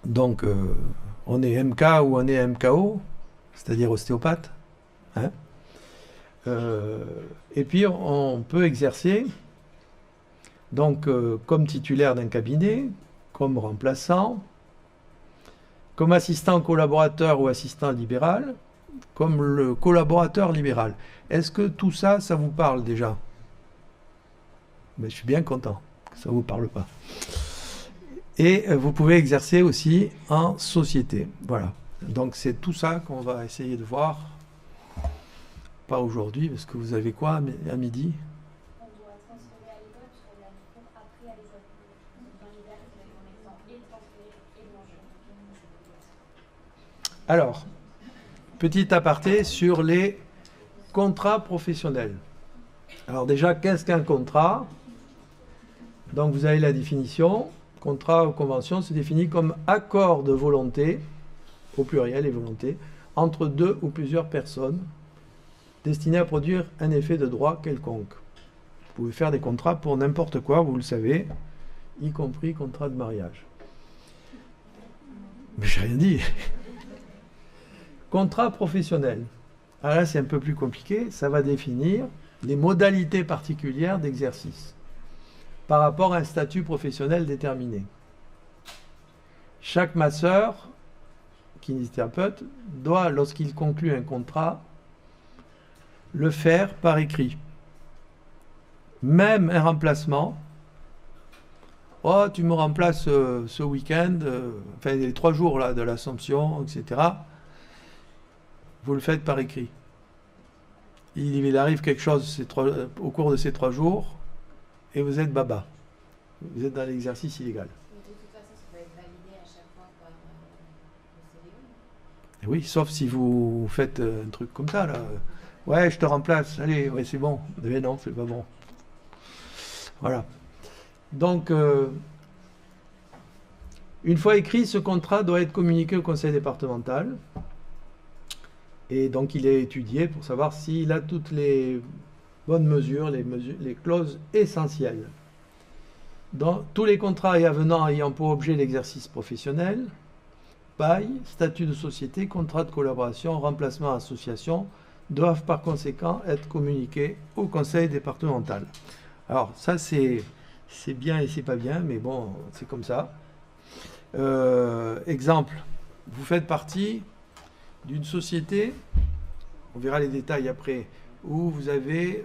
A: Donc on est MK ou on est MKO, c'est-à-dire ostéopathe. Hein, et puis on peut exercer donc comme titulaire d'un cabinet, comme remplaçant, comme assistant collaborateur ou assistant libéral, comme le collaborateur libéral. Est-ce que tout ça, ça vous parle déjà? Mais je suis bien content que ça ne vous parle pas. Et vous pouvez exercer aussi en société. Voilà. Donc c'est tout ça qu'on va essayer de voir. Pas aujourd'hui, parce que vous avez quoi à midi?
B: On doit transférer à l'école, parce qu'on a des cours après à l'école. Dans l'hiver, on est et transférer et manger.
A: Alors, petit aparté sur les contrats professionnels. Alors déjà, qu'est-ce qu'un contrat? Donc vous avez la définition. Contrat ou convention se définit comme accord de volonté, au pluriel et volonté, entre deux ou plusieurs personnes destiné à produire un effet de droit quelconque. Vous pouvez faire des contrats pour n'importe quoi, vous le savez, y compris contrat de mariage. Mais j'ai rien dit. Contrat professionnel. Alors là, c'est un peu plus compliqué. Ça va définir les modalités particulières d'exercice par rapport à un statut professionnel déterminé. Chaque masseur, kinésithérapeute, doit, lorsqu'il conclut un contrat, le faire par écrit. Même un remplacement. Oh, tu me remplaces ce week-end, enfin les 3 jours là, de l'Assomption, etc. Vous le faites par écrit. Il arrive quelque chose au cours de ces 3 jours et vous êtes baba. Vous êtes dans l'exercice illégal.
B: Mais de toute façon, ça va être validé à chaque fois par le CDO.
A: Et oui, sauf si vous faites un truc comme ça là. Ouais, je te remplace. Allez, ouais, c'est bon. Mais non, c'est pas bon. Voilà. Donc, une fois écrit, ce contrat doit être communiqué au conseil départemental. Et donc, il est étudié pour savoir s'il a toutes les bonnes mesures, les clauses essentielles. Dans tous les contrats et avenants ayant pour objet l'exercice professionnel, bail, statut de société, contrat de collaboration, remplacement, association, doivent par conséquent être communiqués au conseil départemental. Alors ça c'est bien et c'est pas bien, mais bon, c'est comme ça. Exemple, vous faites partie d'une société, on verra les détails après, où vous avez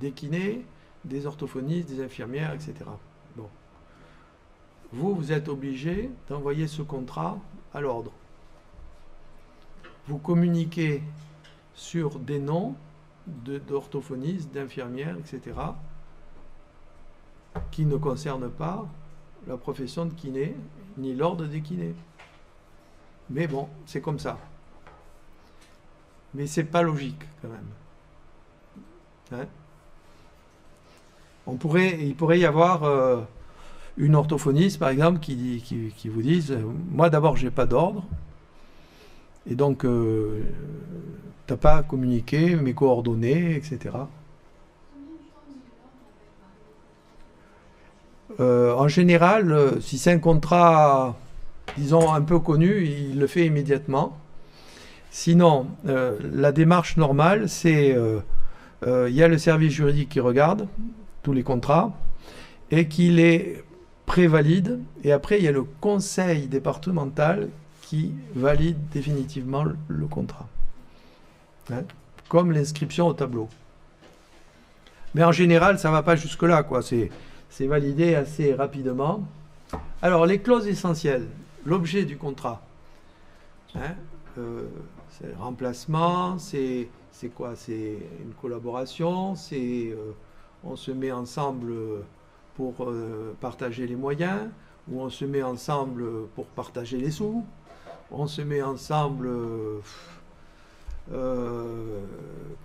A: des kinés, des orthophonistes, des infirmières, etc. Bon. Vous êtes obligé d'envoyer ce contrat à l'ordre. Vous communiquez sur des noms d'orthophonistes, d'infirmières, etc., qui ne concernent pas la profession de kiné, ni l'ordre des kinés. Mais bon, c'est comme ça. Mais c'est pas logique, quand même. Hein? Il pourrait y avoir une orthophoniste, par exemple, qui vous dise, moi d'abord, j'ai pas d'ordre, et donc t'as pas à communiquer mes coordonnées, etc. En général, si c'est un contrat, disons, un peu connu, il le fait immédiatement. Sinon, la démarche normale, c'est il y a le service juridique qui regarde tous les contrats et qui les prévalide. Et après, il y a le conseil départemental qui valide définitivement le contrat. Hein, comme l'inscription au tableau. Mais en général, ça ne va pas jusque-là, quoi. C'est validé assez rapidement. Alors, les clauses essentielles, l'objet du contrat. Hein, c'est le remplacement, c'est quoi? C'est une collaboration, on se met ensemble pour partager les moyens, ou on se met ensemble pour partager les sous, on se met ensemble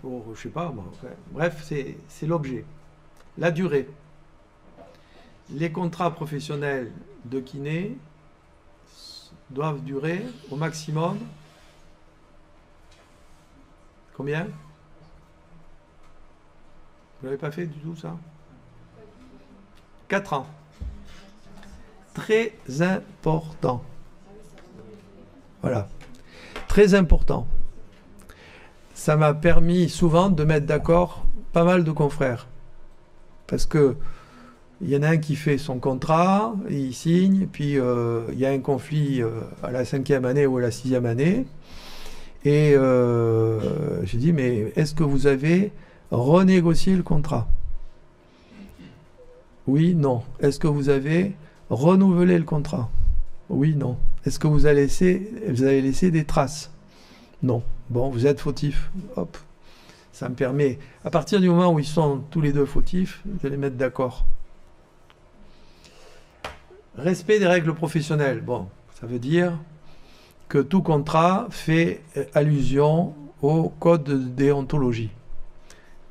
A: pour, je sais pas moi, enfin, bref, c'est l'objet. La durée. Les contrats professionnels de kiné doivent durer au maximum combien? Vous n'avez pas fait du tout ça? 4 ans. Très important. Voilà. Très important. Ça m'a permis souvent de mettre d'accord pas mal de confrères. Parce que il y en a un qui fait son contrat, il signe, puis il y a un conflit à la 5e année ou à la 6e année. Et j'ai dit, mais est-ce que vous avez renégocié le contrat? Oui, non. Est-ce que vous avez renouvelé le contrat? Oui, non. Est-ce que vous avez laissé des traces? Non. Bon, vous êtes fautif. Hop. Ça me permet, à partir du moment où ils sont tous les deux fautifs, de les mettre d'accord. Respect des règles professionnelles. Bon, ça veut dire que tout contrat fait allusion au code de déontologie.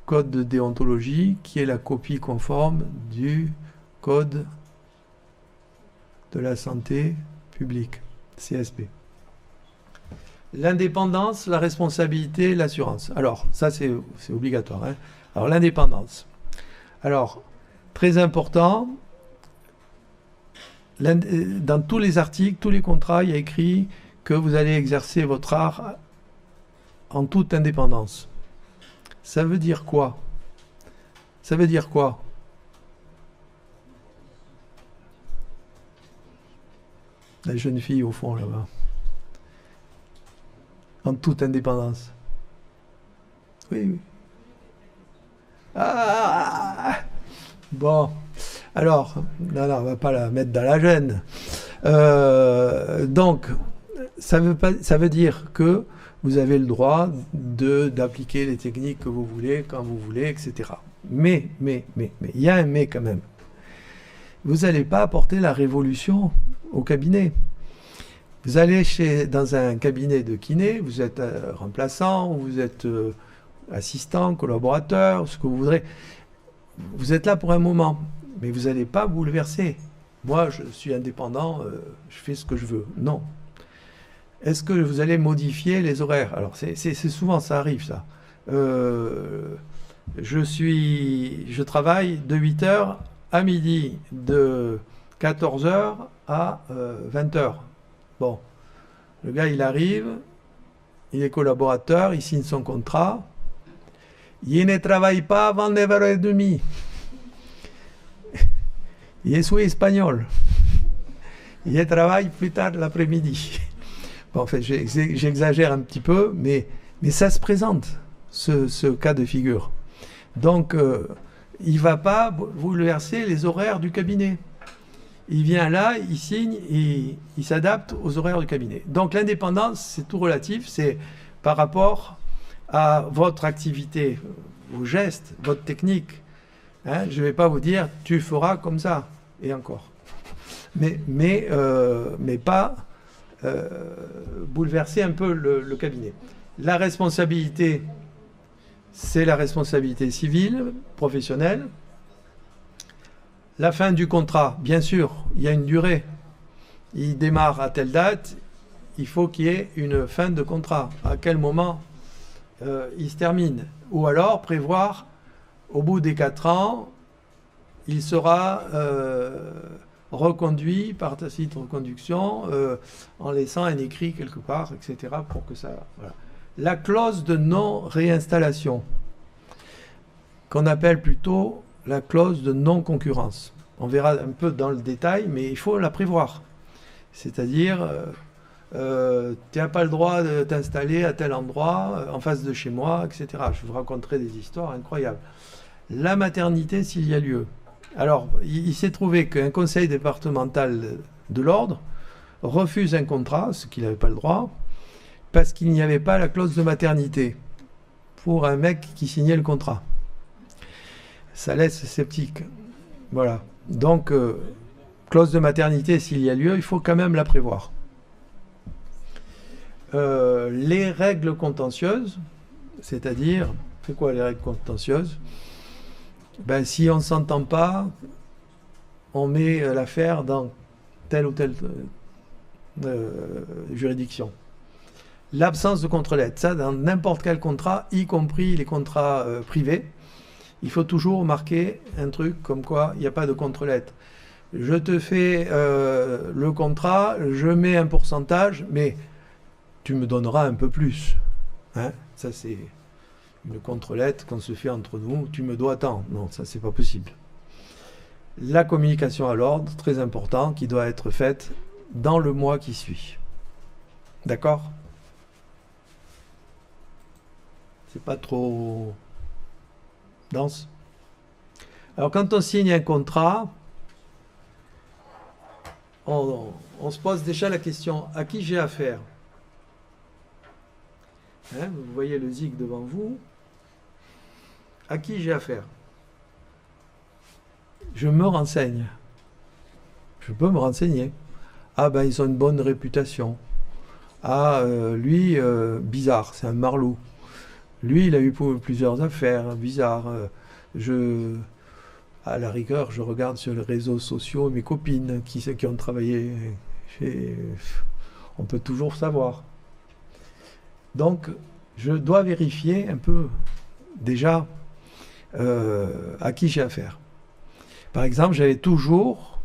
A: Code de déontologie qui est la copie conforme du code de la santé publique, CSP. L'indépendance, la responsabilité, l'assurance. Alors, ça c'est obligatoire. Hein. Alors, l'indépendance. Alors, très important, dans tous les articles, tous les contrats, il y a écrit que vous allez exercer votre art en toute indépendance. Ça veut dire quoi? Ça veut dire quoi? La jeune fille au fond là-bas. En toute indépendance. Oui, oui. Ah! Bon. Alors, non, on va pas la mettre dans la gêne. Donc, ça veut dire que vous avez le droit d'appliquer les techniques que vous voulez, quand vous voulez, etc. Mais, il y a un mais quand même. Vous n'allez pas apporter la révolution au cabinet. Vous allez dans un cabinet de kiné, vous êtes remplaçant, vous êtes assistant, collaborateur, ce que vous voudrez. Vous êtes là pour un moment, mais vous n'allez pas bouleverser. Moi, je suis indépendant, je fais ce que je veux. Non. Est-ce que vous allez modifier les horaires? Alors, c'est souvent, ça arrive, ça. Je travaille de 8h à midi, de 14h à 20h. Bon, le gars, il arrive, il est collaborateur, il signe son contrat. Il ne travaille pas avant 9h30. Il soy espagnol. Il travaille plus tard l'après-midi. Bon, en fait, j'exagère un petit peu, mais ça se présente, ce cas de figure. Donc, il ne va pas bouleverser les horaires du cabinet. Il vient là, il signe, il s'adapte aux horaires du cabinet. Donc, l'indépendance, c'est tout relatif, c'est par rapport à votre activité, vos gestes, votre technique. Hein, je ne vais pas vous dire, tu feras comme ça, et encore. Mais pas bouleverser un peu le cabinet. La responsabilité, c'est la responsabilité civile, professionnelle. La fin du contrat, bien sûr, il y a une durée. Il démarre à telle date, il faut qu'il y ait une fin de contrat. À quel moment il se termine? Ou alors prévoir, au bout des 4 ans, il sera reconduit par tacite reconduction en laissant un écrit quelque part, etc. pour que ça... Voilà. La clause de non-réinstallation, qu'on appelle plutôt la clause de non-concurrence. On verra un peu dans le détail, mais il faut la prévoir. C'est-à-dire, tu n'as pas le droit de t'installer à tel endroit, en face de chez moi, etc. Je vous raconterai des histoires incroyables. La maternité, s'il y a lieu. Alors, il s'est trouvé qu'un conseil départemental de l'ordre refuse un contrat, ce qu'il n'avait pas le droit, parce qu'il n'y avait pas la clause de maternité pour un mec qui signait le contrat. Ça laisse sceptique. Voilà. Donc, clause de maternité, s'il y a lieu, il faut quand même la prévoir. Les règles contentieuses, c'est-à-dire, c'est quoi les règles contentieuses? Ben, si on ne s'entend pas, on met l'affaire dans telle ou telle juridiction. L'absence de contre-lettre, ça dans n'importe quel contrat, y compris les contrats privés, il faut toujours marquer un truc comme quoi il n'y a pas de contre-lettre. Je te fais le contrat, je mets un pourcentage, mais tu me donneras un peu plus. Hein? Ça, c'est une contre-lettre qu'on se fait entre nous. Tu me dois tant. Non, ça, c'est pas possible. La communication à l'ordre, très important, qui doit être faite dans le mois qui suit. D'accord? C'est pas trop dense. Alors, quand on signe un contrat, on se pose déjà la question, à qui j'ai affaire? Hein, vous voyez le zig devant vous. À qui j'ai affaire? Je me renseigne. Je peux me renseigner. Ah ben, ils ont une bonne réputation. Ah, lui, bizarre, c'est un marlou. Lui, il a eu plusieurs affaires, bizarre. À la rigueur, je regarde sur les réseaux sociaux mes copines qui ont travaillé chez... On peut toujours savoir. Donc, je dois vérifier un peu, déjà, à qui j'ai affaire. Par exemple, j'avais toujours,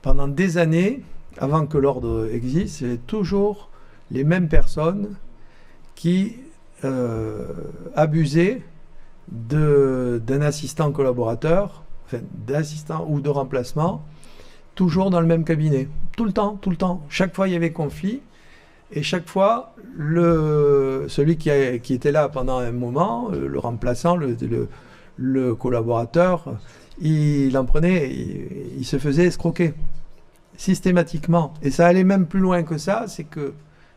A: pendant des années, avant que l'ordre existe, j'avais toujours les mêmes personnes qui abusaient d'un assistant collaborateur, enfin, d'assistant ou de remplacement, toujours dans le même cabinet. Tout le temps, tout le temps. Chaque fois, il y avait conflit. Et chaque fois, celui qui était là pendant un moment, le remplaçant, le collaborateur, il en prenait, il se faisait escroquer systématiquement. Et ça allait même plus loin que ça, c'est que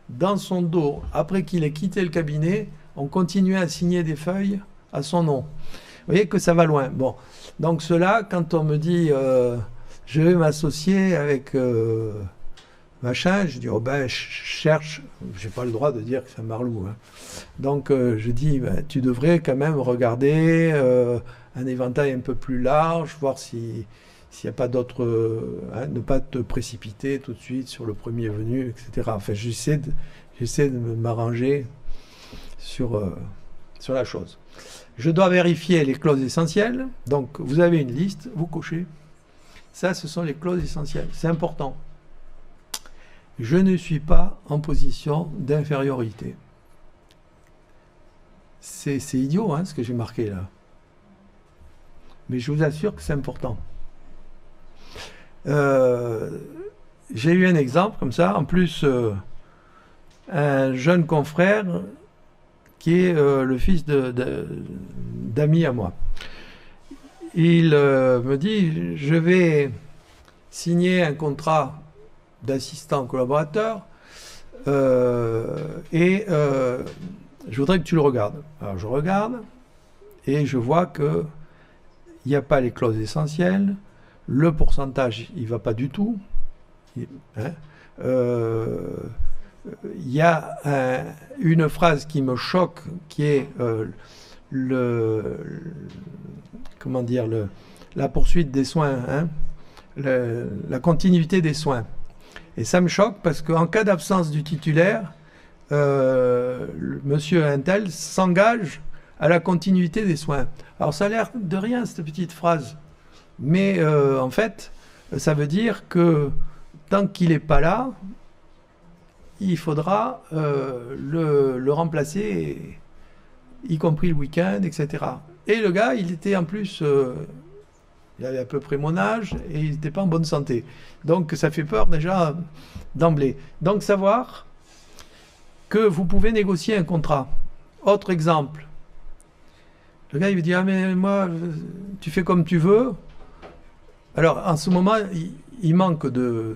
A: dans son dos, après qu'il ait quitté le cabinet, on continuait à signer des feuilles à son nom. Vous voyez que ça va loin. Bon, donc cela, quand on me dit je vais m'associer avec machin, je dis oh ben je cherche, j'ai pas le droit de dire que c'est un marlou. Hein. Donc je dis ben, tu devrais quand même regarder un éventail un peu plus large, voir s'il n'y a pas d'autres, ne pas te précipiter tout de suite sur le premier venu, etc. Enfin, j'essaie de m'arranger sur la chose. Je dois vérifier les clauses essentielles. Donc, vous avez une liste, vous cochez. Ça, ce sont les clauses essentielles. C'est important. Je ne suis pas en position d'infériorité. C'est idiot, hein, ce que j'ai marqué là. Mais je vous assure que c'est important. J'ai eu un exemple comme ça. En plus, un jeune confrère qui est le fils d'amis à moi. Il me dit, je vais signer un contrat d'assistant collaborateur et je voudrais que tu le regardes. Alors je regarde et je vois que il n'y a pas les clauses essentielles, le pourcentage il ne va pas du tout. Hein, il y a une phrase qui me choque, qui est comment dire, la poursuite des soins, hein, la continuité des soins. Et ça me choque parce qu'en cas d'absence du titulaire, monsieur Intel s'engage à la continuité des soins. Alors ça a l'air de rien cette petite phrase, mais en fait, ça veut dire que tant qu'il n'est pas là, il faudra le remplacer, y compris le week-end, etc. Et le gars, il était en plus, il avait à peu près mon âge et il n'était pas en bonne santé. Donc ça fait peur déjà d'emblée. Donc savoir que vous pouvez négocier un contrat. Autre exemple. Le gars, il me dit, ah mais moi, tu fais comme tu veux. Alors en ce moment, il manque de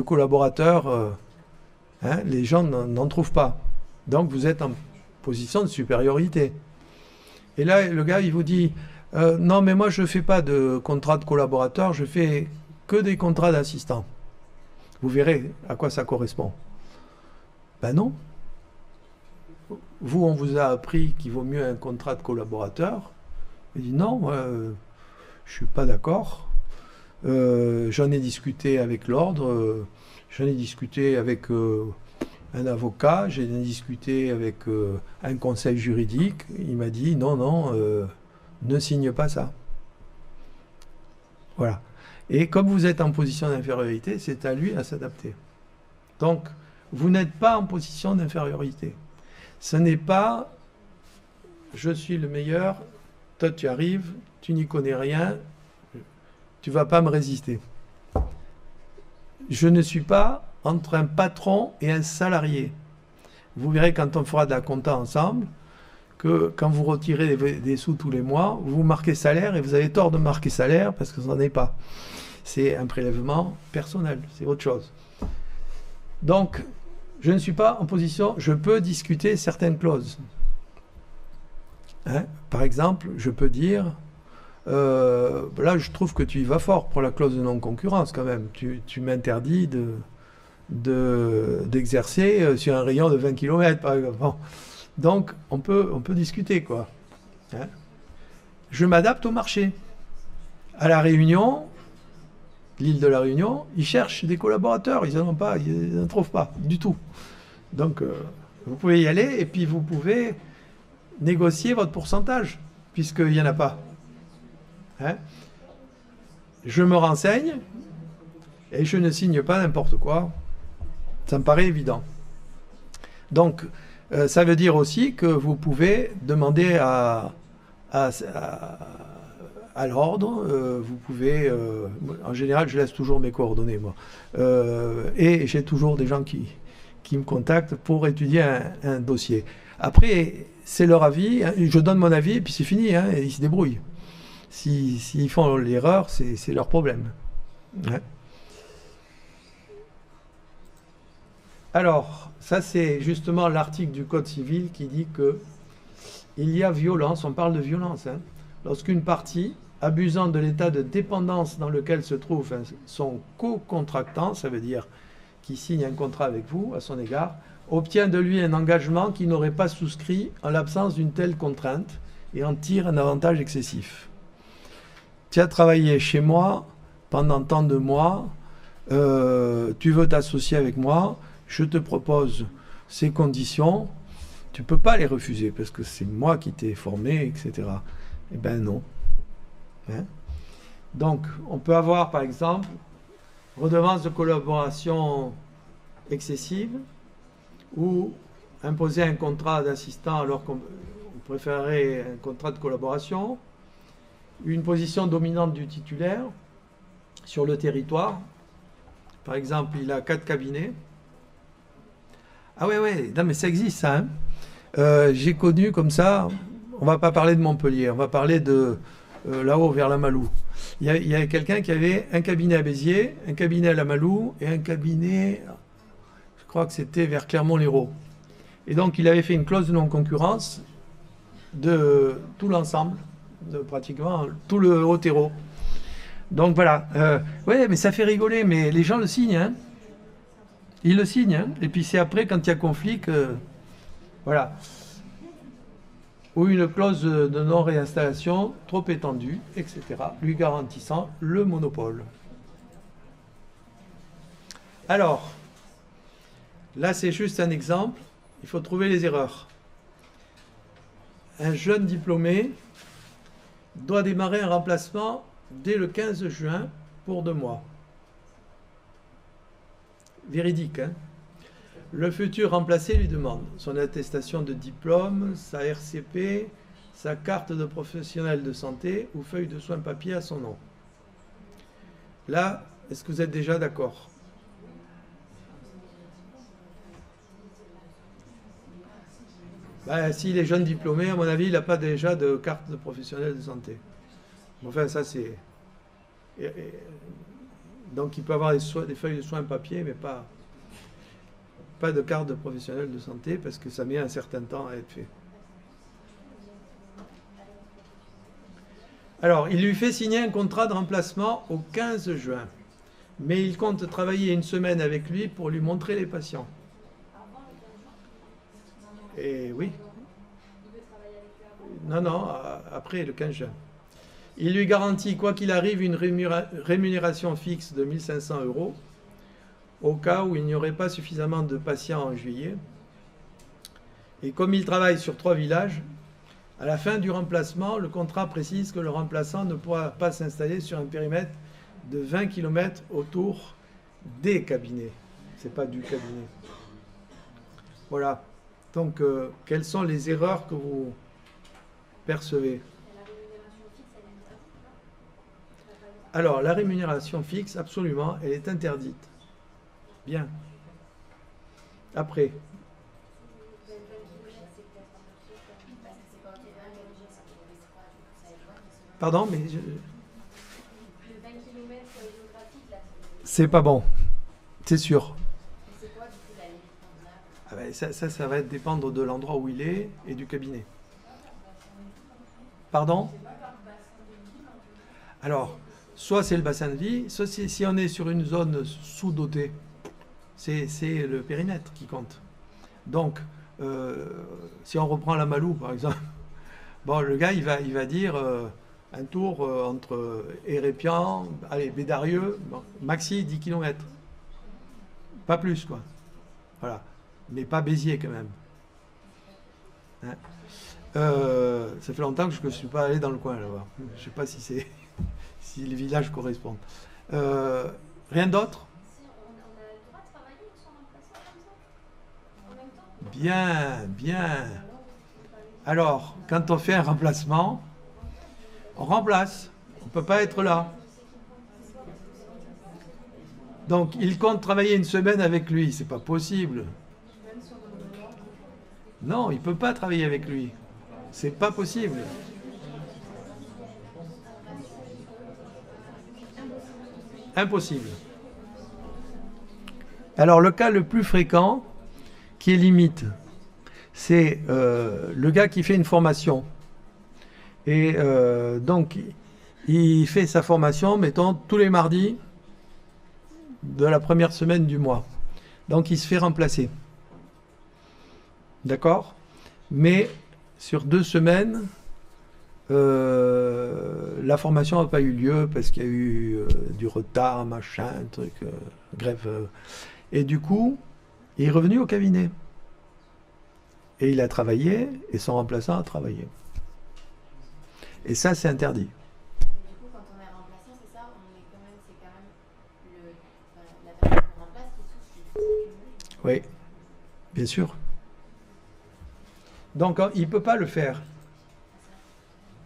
A: collaborateurs. Hein, les gens n'en trouvent pas. Donc vous êtes en position de supériorité. Et là, le gars, il vous dit, non, mais moi, je ne fais pas de contrat de collaborateur, je fais que des contrats d'assistant. Vous verrez à quoi ça correspond. Ben non. Vous, on vous a appris qu'il vaut mieux un contrat de collaborateur. Il dit, non, je ne suis pas d'accord. J'en ai discuté avec l'ordre, j'en ai discuté avec un avocat, j'en ai discuté avec un conseil juridique. Il m'a dit non, non, ne signe pas ça. Voilà. Et comme vous êtes en position d'infériorité, c'est à lui à s'adapter. Donc, vous n'êtes pas en position d'infériorité. Ce n'est pas je suis le meilleur, toi tu arrives, tu n'y connais rien, tu ne vas pas me résister. Je ne suis pas entre un patron et un salarié. Vous verrez quand on fera de la compta ensemble, que quand vous retirez des sous tous les mois, vous marquez salaire et vous avez tort de marquer salaire parce que ça n'en est pas. C'est un prélèvement personnel, c'est autre chose. Donc, je ne suis pas en position, je peux discuter certaines clauses. Hein? Par exemple, je peux dire, là je trouve que tu y vas fort pour la clause de non-concurrence quand même. Tu m'interdis d'exercer sur un rayon de 20 km par exemple. Bon. Donc on peut discuter quoi. Hein? Je m'adapte au marché. À La Réunion, l'île de La Réunion, ils cherchent des collaborateurs, ils n'en trouvent pas du tout. Donc vous pouvez y aller et puis vous pouvez négocier votre pourcentage puisqu'il n'y en a pas. Hein? Je me renseigne et je ne signe pas n'importe quoi. Ça me paraît évident. Donc, ça veut dire aussi que vous pouvez demander à l'ordre. Vous pouvez... en général, je laisse toujours mes coordonnées, moi. Et j'ai toujours des gens qui me contactent pour étudier un dossier. Après, c'est leur avis. Hein, je donne mon avis et puis c'est fini. Hein, et ils se débrouillent. S'ils font l'erreur, c'est leur problème. Ouais. Alors, ça c'est justement l'article du Code civil qui dit que il y a violence, on parle de violence, hein, lorsqu'une partie, abusant de l'état de dépendance dans lequel se trouve son co-contractant, ça veut dire qui signe un contrat avec vous à son égard, obtient de lui un engagement qu'il n'aurait pas souscrit en l'absence d'une telle contrainte et en tire un avantage excessif. Tu as travaillé chez moi pendant tant de mois, tu veux t'associer avec moi, je te propose ces conditions, tu ne peux pas les refuser parce que c'est moi qui t'ai formé, etc. Eh bien non. Hein? Donc, on peut avoir par exemple redevance de collaboration excessive ou imposer un contrat d'assistant alors qu'on préférerait un contrat de collaboration, une position dominante du titulaire sur le territoire. Par exemple, il a 4 cabinets. Ah ouais, non mais ça existe ça. Hein. J'ai connu comme ça, on va pas parler de Montpellier, on va parler de là-haut vers la Malou. Il y a quelqu'un qui avait un cabinet à Béziers, un cabinet à la Malou et un cabinet, je crois que c'était vers Clermont-Lérault. Et donc il avait fait une clause de non-concurrence de tout l'ensemble, de pratiquement tout le Haut-Hérault. Donc voilà, ouais mais ça fait rigoler, mais les gens le signent, hein. Ils le signent, hein. Et puis c'est après quand il y a conflit que... Voilà. ou une clause de non-réinstallation trop étendue, etc., lui garantissant le monopole. Alors, là c'est juste un exemple, il faut trouver les erreurs. Un jeune diplômé doit démarrer un remplacement dès le 15 juin pour 2 mois. Véridique, hein? Le futur remplacé lui demande son attestation de diplôme, sa RCP, sa carte de professionnel de santé ou feuille de soins papier à son nom. Là, est-ce que vous êtes déjà d'accord? Ben, s'il est jeune diplômé, à mon avis, il n'a pas déjà de carte de professionnel de santé. Enfin, ça c'est... Donc il peut avoir des feuilles de soins papier, mais pas de carte de professionnel de santé, parce que ça met un certain temps à être fait. Alors, il lui fait signer un contrat de remplacement au 15 juin, mais il compte travailler une semaine avec lui pour lui montrer les patients. Et oui. Non, après le 15 juin. Il lui garantit, quoi qu'il arrive, une rémunération fixe de 1 500 € au cas où il n'y aurait pas suffisamment de patients en juillet. Et comme il travaille sur 3 villages, à la fin du remplacement, le contrat précise que le remplaçant ne pourra pas s'installer sur un périmètre de 20 km autour des cabinets. Ce n'est pas du cabinet. Voilà. Donc, quelles sont les erreurs que vous percevez? Alors, la rémunération fixe, absolument, elle est interdite. Bien. Après. Pardon, mais... C'est pas bon. C'est sûr. Ah ben, ça va dépendre de l'endroit où il est et du cabinet. Pardon? Alors, soit c'est le bassin de vie, soit si on est sur une zone sous-dotée, c'est le périmètre qui compte. Donc, si on reprend la Malou, par exemple, bon, le gars, il va dire un tour entre Hérépian, allez, Bédarieux, bon, maxi 10 km. Pas plus, quoi. Voilà. Mais pas Béziers, quand même. Hein? Ça fait longtemps que je ne suis pas allé dans le coin, là-bas. Je ne sais pas si les villages correspondent. Rien d'autre? Bien, bien. Alors, quand on fait un remplacement, on remplace. On ne peut pas être là. Donc, il compte travailler une semaine avec lui. C'est pas possible. Non, il ne peut pas travailler avec lui. C'est pas possible. Impossible. Alors, le cas le plus fréquent, qui est limite, c'est le gars qui fait une formation. Et donc, il fait sa formation, mettons, tous les mardis de la première semaine du mois. Donc, il se fait remplacer. D'accord? Mais sur 2 semaines, la formation n'a pas eu lieu parce qu'il y a eu du retard, machin, truc, grève. Et du coup, il est revenu au cabinet. Et il a travaillé, et son remplaçant a travaillé. Et ça, c'est interdit.
B: Du coup, quand on est remplaçant, c'est ça, c'est quand même la personne qu'on remplace qui touche.
A: Oui, bien sûr. Donc, il ne peut pas le faire.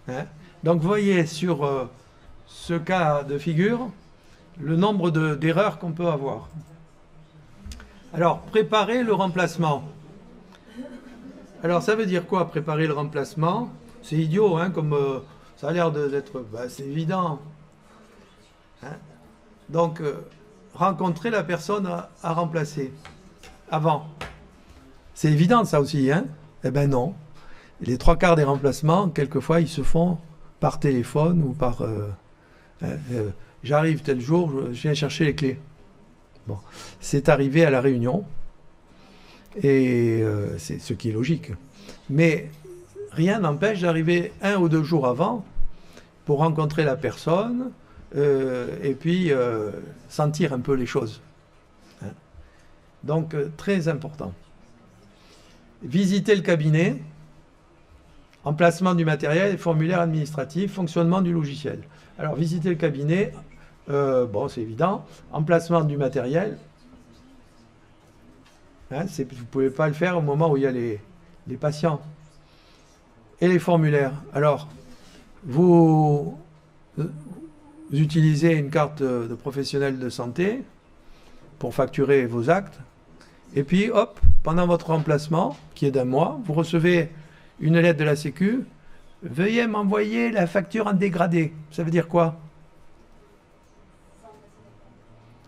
A: Hein? Donc, vous voyez sur ce cas de figure le nombre d'erreurs qu'on peut avoir. Alors, préparer le remplacement. Alors, ça veut dire quoi, préparer le remplacement? C'est idiot, hein, comme ça a l'air d'être... Bah, c'est évident. Hein? Donc, rencontrer la personne à remplacer avant. C'est évident, ça aussi, hein? Eh ben non. Les 3/4 des remplacements, quelquefois, ils se font par téléphone ou par... j'arrive tel jour, je viens chercher les clés. Bon. C'est arrivé à la réunion, et c'est ce qui est logique. Mais rien n'empêche d'arriver 1 ou 2 jours avant pour rencontrer la personne et puis sentir un peu les choses. Hein. Donc, très important. Visiter le cabinet, emplacement du matériel, formulaire administratif, fonctionnement du logiciel. Alors, visiter le cabinet, bon, c'est évident. Emplacement du matériel, hein, vous ne pouvez pas le faire au moment où il y a les patients. Et les formulaires. Alors, vous utilisez une carte de professionnel de santé pour facturer vos actes. Et puis, hop, pendant votre remplacement, qui est d'1 mois, vous recevez une lettre de la Sécu. Veuillez m'envoyer la facture en dégradé. Ça veut dire quoi?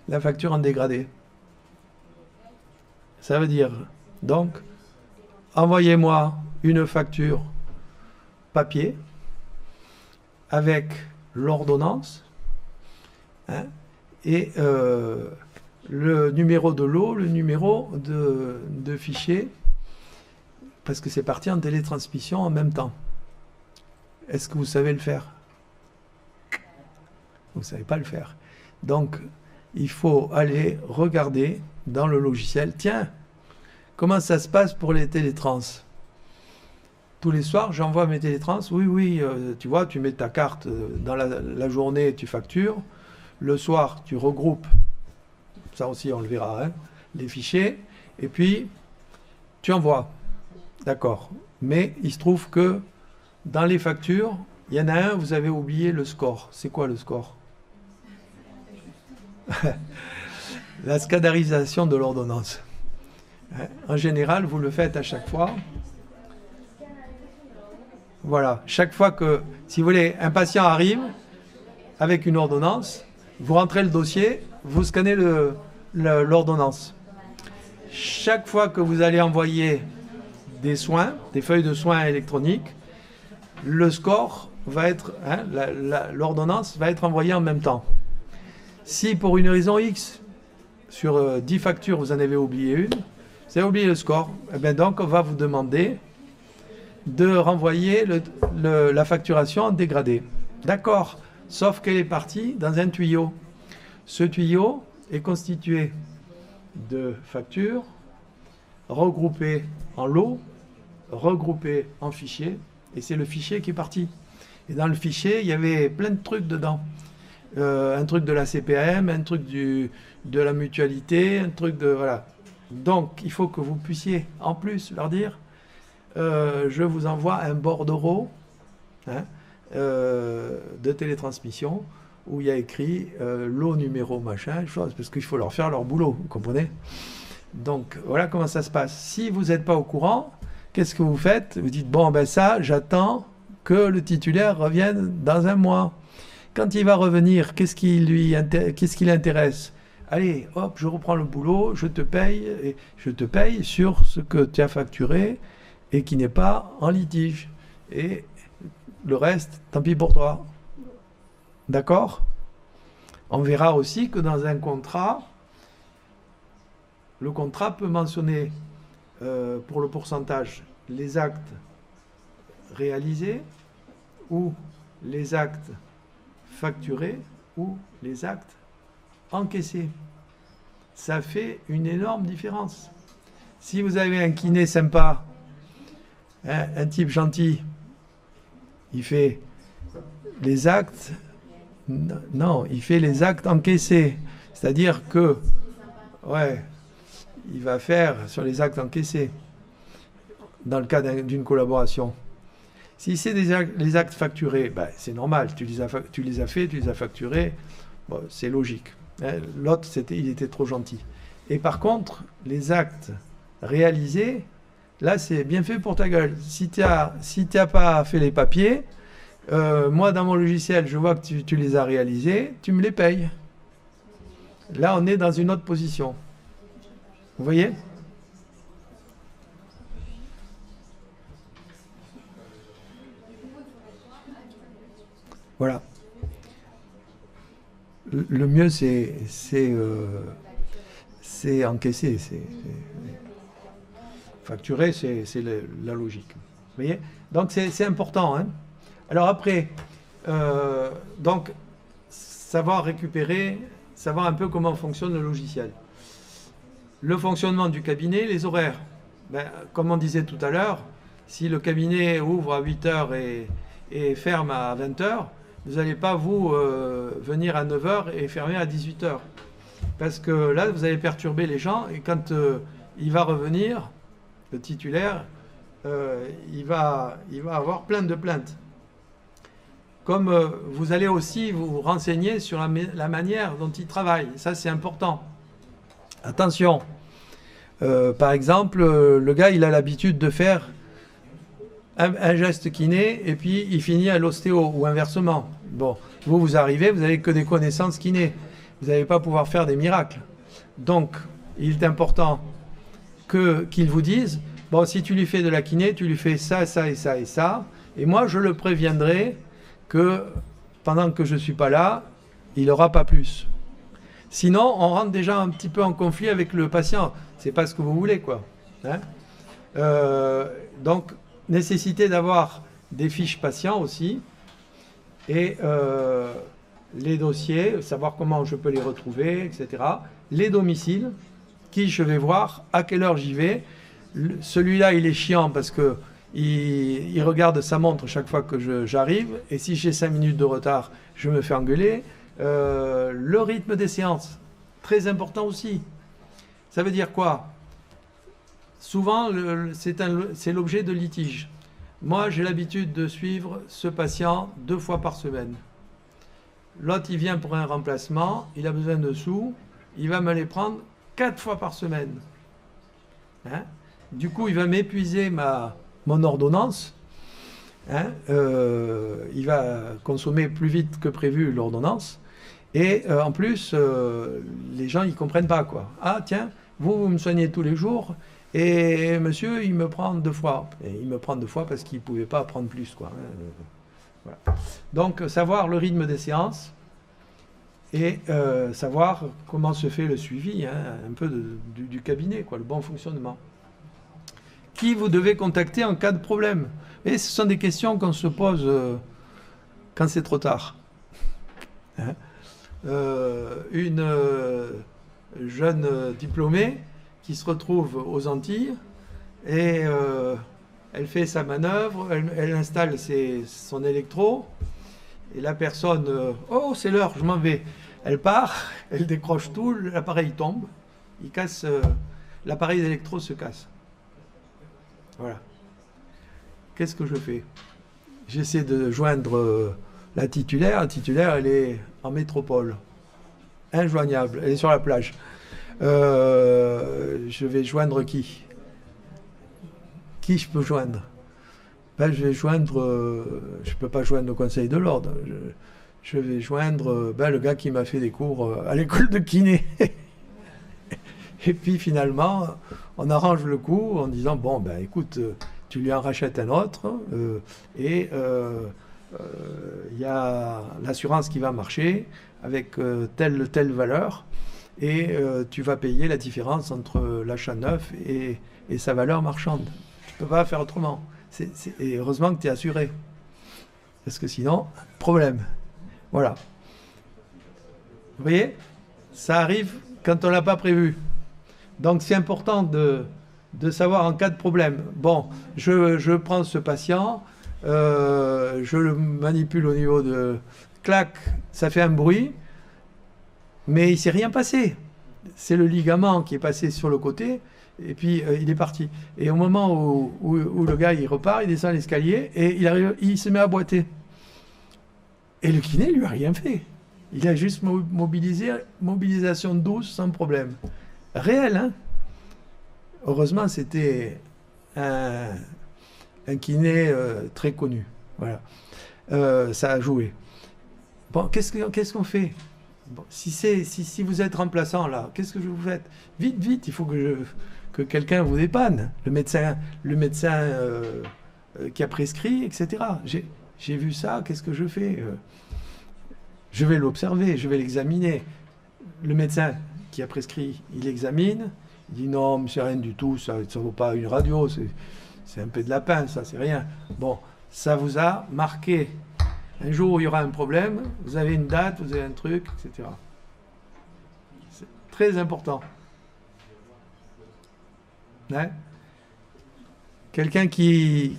A: La facture en dégradé. Ça veut dire, donc, envoyez-moi une facture papier avec l'ordonnance, hein, et le numéro de lot, le numéro de fichier, parce que c'est parti en télétransmission en même temps. Est-ce que vous savez le faire? Vous ne savez pas le faire. Donc, il faut aller regarder dans le logiciel. Tiens, comment ça se passe pour les télétrans? Tous les soirs, j'envoie mes télétrans. Oui, tu vois, tu mets ta carte dans la journée, tu factures. Le soir, tu regroupes, ça aussi on le verra, hein, les fichiers. Et puis, tu envoies. D'accord. Mais il se trouve que dans les factures, il y en a un, vous avez oublié le score. C'est quoi le score? La scadarisation de l'ordonnance. En général, vous le faites à chaque fois. Voilà. Chaque fois que, si vous voulez, un patient arrive avec une ordonnance, vous rentrez le dossier, vous scannez l'ordonnance. Chaque fois que vous allez envoyer des soins, des feuilles de soins électroniques, le score va être, hein, l'ordonnance va être envoyée en même temps. Si pour une raison X, sur 10 factures, vous en avez oublié une, vous avez oublié le score, et bien donc on va vous demander de renvoyer la facturation en dégradé. D'accord, sauf qu'elle est partie dans un tuyau. Ce tuyau est constitué de factures regroupées en lots, regroupées en fichiers, et c'est le fichier qui est parti. Et dans le fichier, il y avait plein de trucs dedans. Un truc de la CPAM, un truc de la mutualité, un truc de... Voilà. Donc, il faut que vous puissiez, en plus, leur dire, je vous envoie un bordereau, hein, de télétransmission, où il y a écrit lot numéro machin, chose, parce qu'il faut leur faire leur boulot, vous comprenez? Donc, voilà comment ça se passe. Si vous n'êtes pas au courant, qu'est-ce que vous faites? Vous dites, bon, ben ça, j'attends que le titulaire revienne dans 1 mois. Quand il va revenir, qu'est-ce qui l'intéresse? Allez, hop, je reprends le boulot, je te paye sur ce que tu as facturé et qui n'est pas en litige. Et le reste, tant pis pour toi. D'accord? On verra aussi que dans un contrat, le contrat peut mentionner pour le pourcentage les actes réalisés ou les actes facturés ou les actes encaissés. Ça fait une énorme différence. Si vous avez un kiné sympa, hein, un type gentil, il fait les actes, non, il fait les actes encaissés. C'est-à-dire que, ouais, il va faire sur les actes encaissés, dans le cas d'une collaboration. Si c'est les actes facturés, ben, c'est normal, tu les as fait, tu les as facturés, bon, c'est logique. Hein, l'autre, il était trop gentil. Et par contre, les actes réalisés, là, c'est bien fait pour ta gueule. Si tu n'as pas fait les papiers, moi, dans mon logiciel, je vois que tu les as réalisés, tu me les payes. Là, on est dans une autre position. Vous voyez ? Voilà. Le mieux, c'est encaisser. Facturer, c'est la logique. voyez? Donc c'est important, hein. Alors après, donc savoir récupérer, savoir un peu comment fonctionne le logiciel. Le fonctionnement du cabinet, les horaires. Ben, comme on disait tout à l'heure, si le cabinet ouvre à 8 heures et ferme à 20 heures, vous n'allez pas vous venir à 9 heures et fermer à 18 heures. Parce que là, vous allez perturber les gens et quand il va revenir, le titulaire, il va avoir plein de plaintes. Comme vous allez aussi vous renseigner sur la manière dont il travaille. Ça, c'est important. Attention. Par exemple, le gars, il a l'habitude de faire un geste kiné et puis il finit à l'ostéo ou inversement. Bon, vous arrivez, vous n'avez que des connaissances kiné. Vous n'allez pas pouvoir faire des miracles. Donc, il est important qu'il vous dise, bon, si tu lui fais de la kiné, tu lui fais ça, ça et ça et ça. Et moi, je le préviendrai que pendant que je ne suis pas là, il n'aura pas plus. Sinon, on rentre déjà un petit peu en conflit avec le patient. C'est pas ce que vous voulez, quoi. Hein? Donc, nécessité d'avoir des fiches patients aussi. Et les dossiers, savoir comment je peux les retrouver, etc. Les domiciles, qui je vais voir, à quelle heure j'y vais. Celui-là, il est chiant parce que il regarde sa montre chaque fois que j'arrive. Et si j'ai 5 minutes de retard, je me fais engueuler. Le rythme des séances, très important aussi. Ça veut dire quoi? Souvent, c'est l'objet de litige. Moi, j'ai l'habitude de suivre ce patient 2 fois par semaine. L'autre, il vient pour un remplacement, il a besoin de sous, il va me les prendre 4 fois par semaine. Hein? Du coup, il va m'épuiser mon ordonnance. Hein? Il va consommer plus vite que prévu l'ordonnance. Et en plus, les gens, ils ne comprennent pas, quoi. Ah, tiens, vous me soignez tous les jours, et monsieur, il me prend 2 fois. Et il me prend 2 fois parce qu'il ne pouvait pas prendre plus, quoi. Voilà. Donc, savoir le rythme des séances et savoir comment se fait le suivi, hein, un peu du cabinet, quoi, le bon fonctionnement. Qui vous devez contacter en cas de problème? Et ce sont des questions qu'on se pose quand c'est trop tard. Hein? Une jeune diplômée qui se retrouve aux Antilles et elle fait sa manœuvre, elle installe son électro et la personne, oh c'est l'heure, je m'en vais. Elle part, elle décroche tout, l'appareil tombe, il casse, l'appareil d'électro se casse. Voilà. Qu'est-ce que je fais? J'essaie de joindre la titulaire. La titulaire, elle est en métropole. Injoignable. Elle est sur la plage. Je vais joindre qui? Qui je peux joindre? Ben, je vais joindre... je ne peux pas joindre le conseil de l'ordre. Je vais joindre le gars qui m'a fait des cours à l'école de kiné. Et puis finalement, on arrange le coup en disant, bon, ben écoute, tu lui en rachètes un autre et il y a l'assurance qui va marcher avec telle valeur et tu vas payer la différence entre l'achat neuf et sa valeur marchande. Tu ne peux pas faire autrement. Et heureusement que tu es assuré. Parce que sinon, problème. Voilà. Vous voyez? Ça arrive quand on ne l'a pas prévu. Donc c'est important de savoir en cas de problème. Bon, je prends ce patient, je le manipule au niveau de... Clac, ça fait un bruit, mais il ne s'est rien passé. C'est le ligament qui est passé sur le côté, et puis il est parti. Et au moment où le gars il repart, il descend l'escalier, et il se met à boiter. Et le kiné lui a rien fait. Il a juste mobilisation douce, sans problème. Réel, hein? Heureusement, c'était un kiné très connu. Voilà. Ça a joué. Bon, qu'est-ce qu'on fait? Bon, si vous êtes remplaçant, là, qu'est-ce que vous faites? Vite, il faut que quelqu'un vous dépanne. Le médecin qui a prescrit, etc. J'ai vu ça, qu'est-ce que je fais? Je vais l'observer, je vais l'examiner. Le médecin qui a prescrit, il examine, il dit non, mais c'est rien du tout, ça ne vaut pas une radio, C'est un peu de lapin, ça, c'est rien. Bon, ça vous a marqué. Un jour où il y aura un problème, vous avez une date, vous avez un truc, etc. C'est très important. Ouais. Quelqu'un qui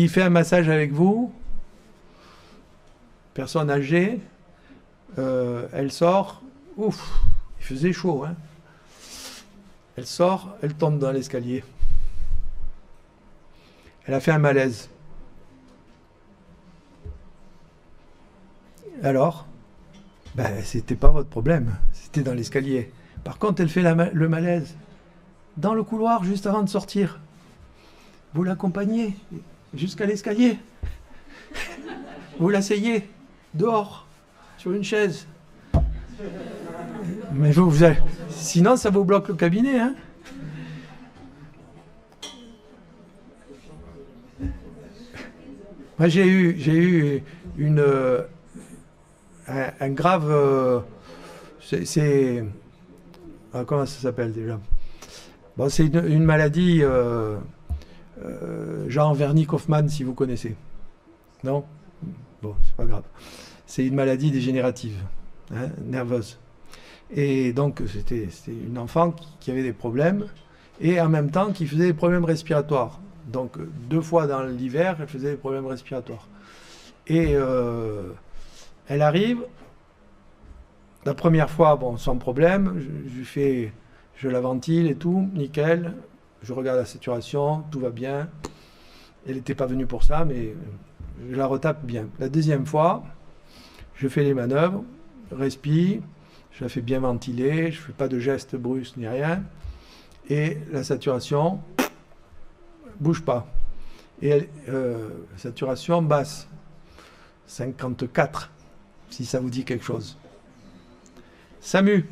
A: fait un massage avec vous, personne âgée, elle sort, ouf, il faisait chaud, hein. Elle sort, elle tombe dans l'escalier. Elle a fait un malaise. Alors, ben, c'était pas votre problème, c'était dans l'escalier. Par contre, elle fait le malaise dans le couloir juste avant de sortir. Vous l'accompagnez jusqu'à l'escalier. Vous l'asseyez dehors, sur une chaise. Mais vous allez... Sinon, ça vous bloque le cabinet, hein. Moi, j'ai eu un grave... comment ça s'appelle déjà? Bon, c'est une maladie genre Wernicke-Hoffmann, si vous connaissez. Non? Bon, c'est pas grave. C'est une maladie dégénérative, hein, nerveuse. Et donc, c'était une enfant qui avait des problèmes et en même temps qui faisait des problèmes respiratoires. Donc, 2 fois dans l'hiver, elle faisait des problèmes respiratoires. Et elle arrive, la première fois, bon, sans problème, je la ventile et tout, nickel. Je regarde la saturation, tout va bien. Elle n'était pas venue pour ça, mais je la retape bien. La deuxième fois, je fais les manœuvres, respire, je la fais bien ventiler, je ne fais pas de gestes brusques ni rien. Et la saturation bouge pas. Et saturation basse, 54, si ça vous dit quelque chose. SAMU.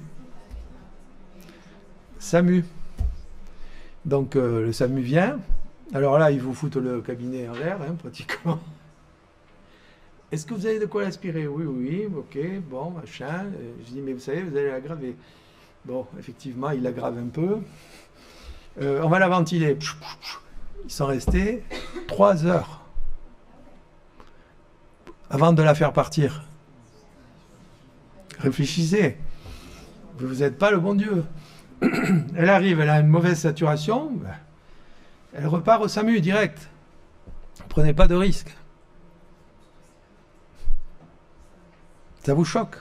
A: Donc le SAMU vient. Alors là, ils vous foutent le cabinet en l'air, hein, pratiquement. Est-ce que vous avez de quoi l'aspirer? Oui, ok, bon, machin. Je dis, mais vous savez, vous allez l'aggraver. Bon, effectivement, il l'aggrave un peu. On va la ventiler. Ils sont restés 3 heures avant de la faire partir. Réfléchissez. Vous n'êtes pas le bon Dieu. Elle arrive, elle a une mauvaise saturation. Elle repart au SAMU direct. Prenez pas de risque. Ça vous choque?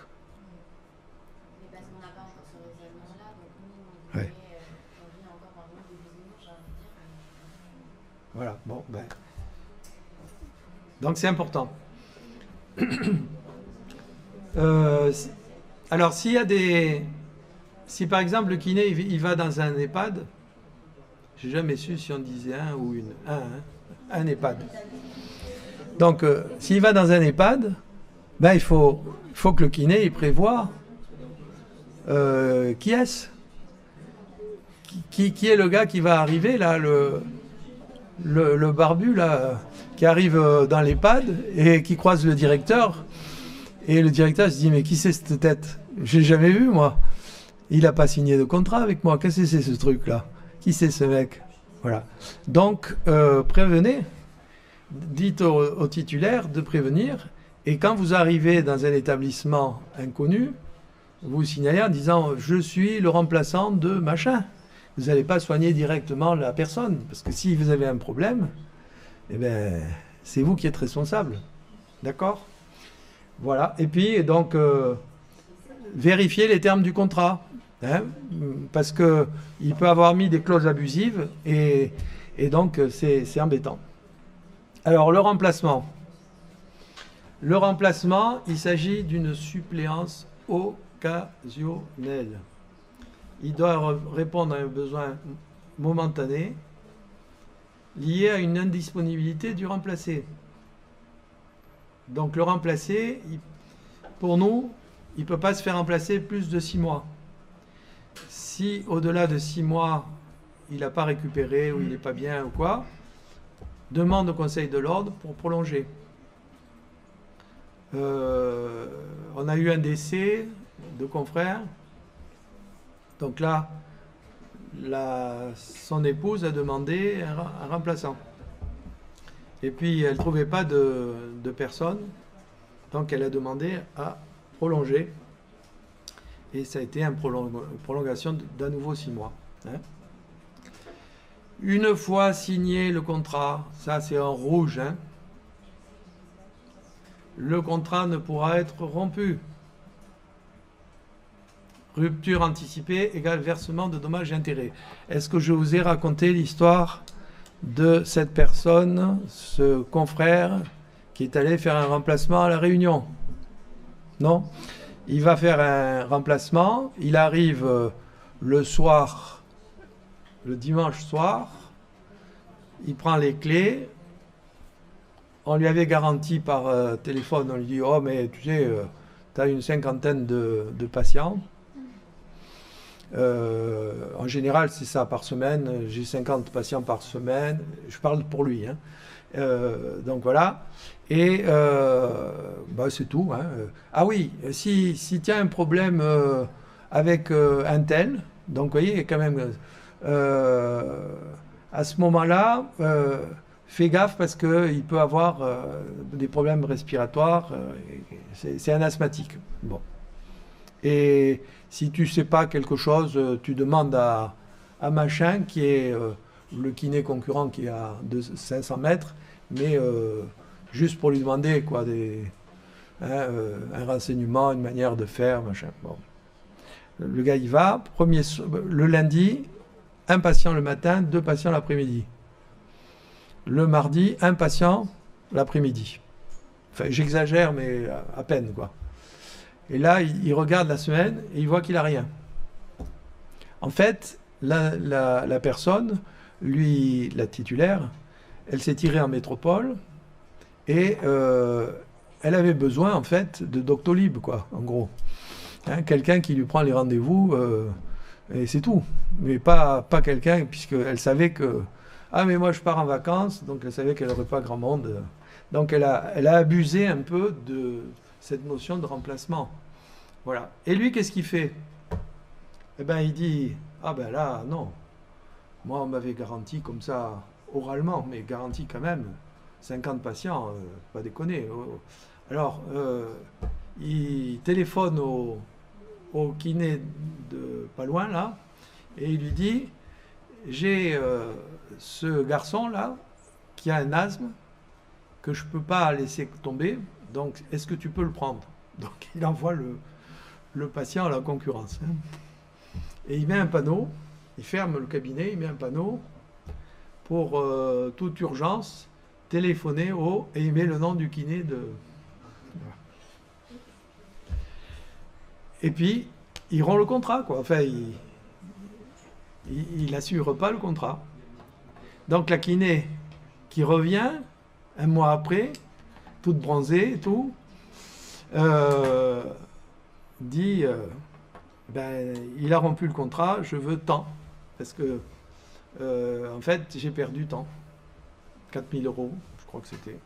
B: Mais parce qu'on n'a pas encore ce raisonnement-là, donc nous, on
A: Ouais.
B: vit encore dans le monde des bisounours, j'ai envie de dire.
A: Voilà, bon, ben. Donc c'est important. Alors s'il y a des... Si par exemple le kiné il va dans un EHPAD, j'ai jamais su si on disait un ou une. Un EHPAD. Donc s'il va dans un EHPAD, ben il faut que le kiné il prévoit qui est-ce qui est le gars qui va arriver là, le barbu là, qui arrive dans l'EHPAD et qui croise le directeur. Et le directeur se dit, mais qui c'est cette tête? Je l'ai jamais vu, moi. Il n'a pas signé de contrat avec moi. Qu'est-ce que c'est ce truc-là? Qui c'est ce mec? Voilà. Donc, prévenez. Dites au titulaire de prévenir. Et quand vous arrivez dans un établissement inconnu, vous signalez en disant, je suis le remplaçant de machin. Vous n'allez pas soigner directement la personne. Parce que si vous avez un problème, eh ben, c'est vous qui êtes responsable. D'accord? Voilà. Et puis, donc, vérifier les termes du contrat. Hein, parce qu'il peut avoir mis des clauses abusives et donc c'est embêtant. Alors, le remplacement. Le remplacement, il s'agit d'une suppléance occasionnelle. Il doit répondre à un besoin momentané lié à une indisponibilité du remplacé. Donc le remplacé, pour nous, il ne peut pas se faire remplacer plus de 6 mois. Si au-delà de 6 mois, il n'a pas récupéré ou il n'est pas bien ou quoi, demande au Conseil de l'Ordre pour prolonger. On a eu un décès de confrères. Donc là, son épouse a demandé un remplaçant. Et puis elle ne trouvait pas de personne, donc elle a demandé à prolonger. Et ça a été une prolongation d'à nouveau 6 mois. Hein. Une fois signé le contrat, ça c'est en rouge, hein, le contrat ne pourra être rompu. Rupture anticipée égale versement de dommages et intérêts. Est-ce que je vous ai raconté l'histoire de cette personne, ce confrère, qui est allé faire un remplacement à La Réunion? Non? Il va faire un remplacement, il arrive le soir, le dimanche soir, il prend les clés, on lui avait garanti par téléphone, on lui dit « Oh mais tu sais, tu as une 50aine de patients ». En général, c'est ça par semaine. J'ai 50 patients par semaine. Je parle pour lui. Hein. Donc voilà. Et bah, c'est tout. Hein. Ah oui, si tu as un problème avec un tel, donc vous voyez, il y a quand même. À ce moment-là, fais gaffe parce qu'il peut avoir des problèmes respiratoires. C'est un asthmatique. Bon. Et si tu ne sais pas quelque chose, tu demandes à machin, qui est le kiné concurrent qui est à 500 mètres, mais juste pour lui demander quoi, un renseignement, une manière de faire, machin. Bon. Le gars y va, le lundi, un patient le matin, 2 patients l'après-midi. Le mardi, un patient l'après-midi. Enfin, j'exagère, mais à peine, quoi. Et là, il regarde la semaine et il voit qu'il n'a rien. En fait, la personne, lui, la titulaire, elle s'est tirée en métropole et elle avait besoin, en fait, de Doctolib, quoi, en gros. Hein, quelqu'un qui lui prend les rendez-vous et c'est tout. Mais pas quelqu'un, puisqu'elle savait que... Ah, mais moi, je pars en vacances, donc elle savait qu'elle n'aurait pas grand monde. Donc, elle a abusé un peu de cette notion de remplacement. Voilà. Et lui, qu'est-ce qu'il fait? Eh bien, il dit, ah ben là, non. Moi, on m'avait garanti comme ça, oralement, mais garanti quand même, 50 patients, pas déconner. Alors, il téléphone au kiné de pas loin, là, et il lui dit, j'ai ce garçon-là, qui a un asthme, que je ne peux pas laisser tomber, donc est-ce que tu peux le prendre? Donc il envoie le patient à la concurrence. Hein. Et il met un panneau, il ferme le cabinet, il met un panneau pour toute urgence, téléphoner et il met le nom du kiné de... Et puis, il rend le contrat, quoi. Enfin, il n'assure pas le contrat. Donc la kiné qui revient, un mois après, toute bronzée et tout, dit ben, il a rompu le contrat, je veux tant. Parce que, en fait, j'ai perdu tant. 4 000 €, je crois que c'était.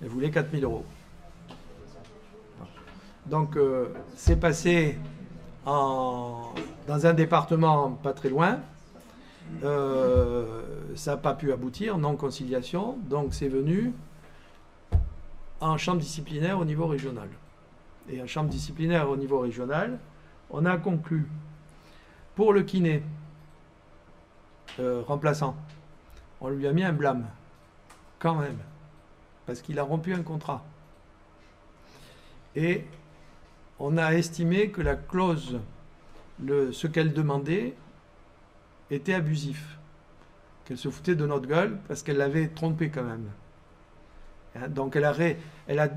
A: Elle voulait 4 000 €. Donc, c'est passé dans un département pas très loin. Ça n'a pas pu aboutir, non-conciliation. Donc, c'est venu en chambre disciplinaire au niveau régional. Et en chambre disciplinaire au niveau régional, on a conclu pour le kiné remplaçant, on lui a mis un blâme, quand même, parce qu'il a rompu un contrat. Et on a estimé que la clause, ce qu'elle demandait, était abusif, qu'elle se foutait de notre gueule parce qu'elle l'avait trompé quand même. Hein, donc elle a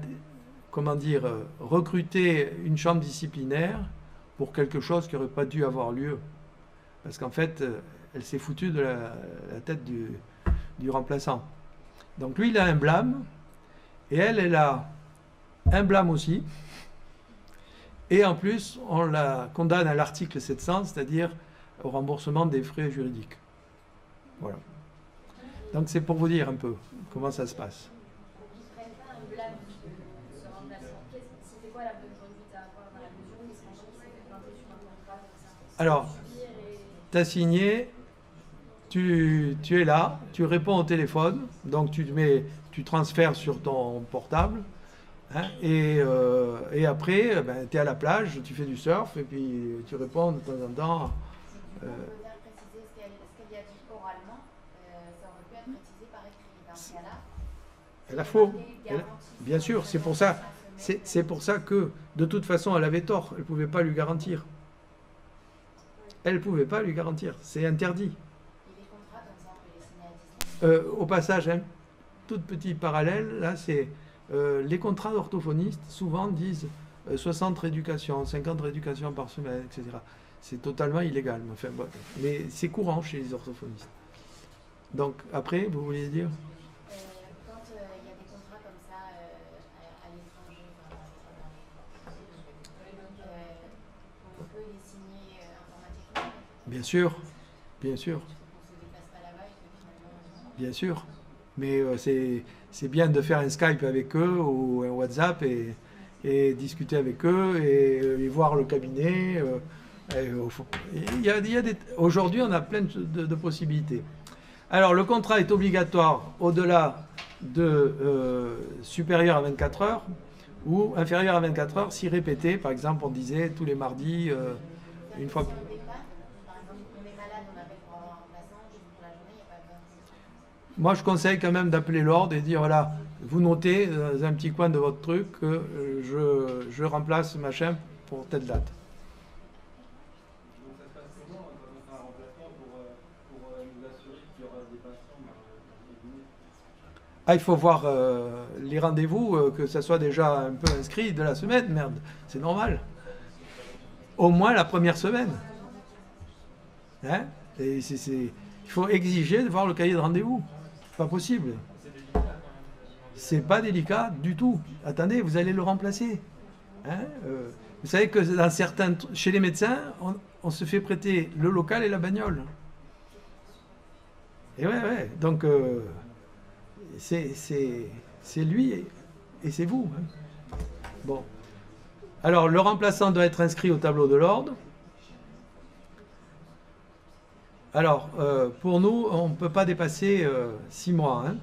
A: comment dire, recruté une chambre disciplinaire pour quelque chose qui n'aurait pas dû avoir lieu. Parce qu'en fait, elle s'est foutue de la tête du remplaçant. Donc lui, il a un blâme, et elle a un blâme aussi. Et en plus, on la condamne à l'article 700, c'est-à-dire au remboursement des frais juridiques. Voilà. Donc c'est pour vous dire un peu comment ça se passe. Alors, tu as signé, tu es là, tu réponds au téléphone, donc tu transfères sur ton portable, hein, et après, ben, tu es à la plage, tu fais du surf, et puis tu réponds de temps en temps.
B: On peut peut-être préciser ce qu'elle y a dit oralement, ça aurait pu être précisé par écrit. Dans ce cas-là,
A: Elle a faux. Bien sûr, c'est pour ça. C'est pour ça que, de toute façon, elle avait tort. Elle ne pouvait pas lui garantir. Elle ne pouvait pas lui garantir. C'est interdit.
B: Et les contrats, comme ça, on peut les signer à distance.
A: Au passage, un tout petit parallèle, là, c'est les contrats d'orthophonistes, souvent disent 60 rééducations, 50 rééducations par semaine, etc. C'est totalement illégal. Enfin, bon, mais c'est courant chez les orthophonistes. Donc, après, vous vouliez dire?
B: Quand il y a des contrats comme ça à l'étranger, on peut les signer informatiquement.
A: Bien sûr, bien sûr,
B: On ne se déplace pas là-bas et que finalement.
A: bien sûr. Mais c'est bien de faire un Skype avec eux ou un WhatsApp et discuter avec eux et voir le cabinet. Aujourd'hui, on a plein de possibilités. Alors, le contrat est obligatoire au-delà de supérieur à 24 heures ou inférieur à 24 heures si répété. Par exemple, on disait tous les mardis, une fois.
B: Si on dépanne, par exemple, on est malade, on appelle pour avoir un remplaçant, juste pour la journée, il n'y a pas besoin.
A: Moi, je conseille quand même d'appeler l'ordre et dire voilà, vous notez dans un petit coin de votre truc que je remplace machin pour telle date.
C: Donc ça se passe comment quand on fait un remplacement pour nous assurer qu'il y aura des patients dans les cabinets?
A: Ah, il faut voir les rendez-vous, que ça soit déjà un peu inscrit de la semaine, merde, c'est normal. Au moins la première semaine. Hein? Et il faut exiger de voir le cahier de rendez-vous. Pas possible. C'est pas délicat du tout. Attendez, vous allez le remplacer. Hein? Vous savez que dans chez les médecins, on se fait prêter le local et la bagnole. Et ouais. Donc, c'est lui et c'est vous. Hein. Bon. Alors, le remplaçant doit être inscrit au tableau de l'ordre. Alors, pour nous, on ne peut pas dépasser 6 mois. Hein.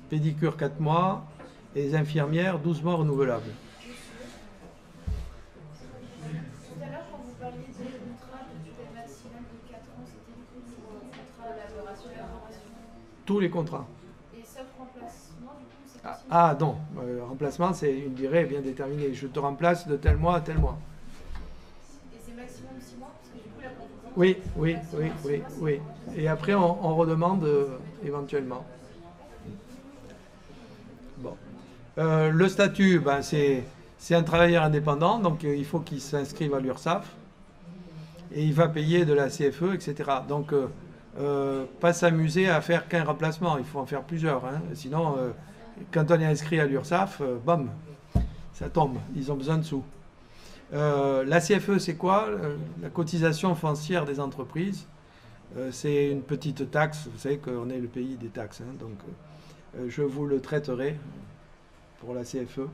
A: Pédicure 4 mois et les infirmières 12 mois renouvelables.
D: Tout à l'heure, quand vous parliez de contrat de durée maximale de 4 ans, c'était pour contrat d'élaboration et formation.
A: Tous les contrats.
D: Et sauf remplacement, du coup, c'est possible.
A: Ah non, remplacement, c'est une durée bien déterminée. Je te remplace de tel mois à tel mois.
D: Et c'est maximum 6 mois, parce que du coup, la composante.
A: Oui. Et après, on redemande éventuellement. Bon. Le statut, ben, c'est un travailleur indépendant, donc il faut qu'il s'inscrive à l'URSSAF. Et il va payer de la CFE, etc. Donc, pas s'amuser à faire qu'un remplacement, il faut en faire plusieurs. Hein. Sinon, quand on est inscrit à l'URSSAF, bam, ça tombe, ils ont besoin de sous. La CFE, c'est quoi? La cotisation foncière des entreprises. C'est une petite taxe, vous savez qu'on est le pays des taxes, hein, donc je vous le traiterai pour la CFE.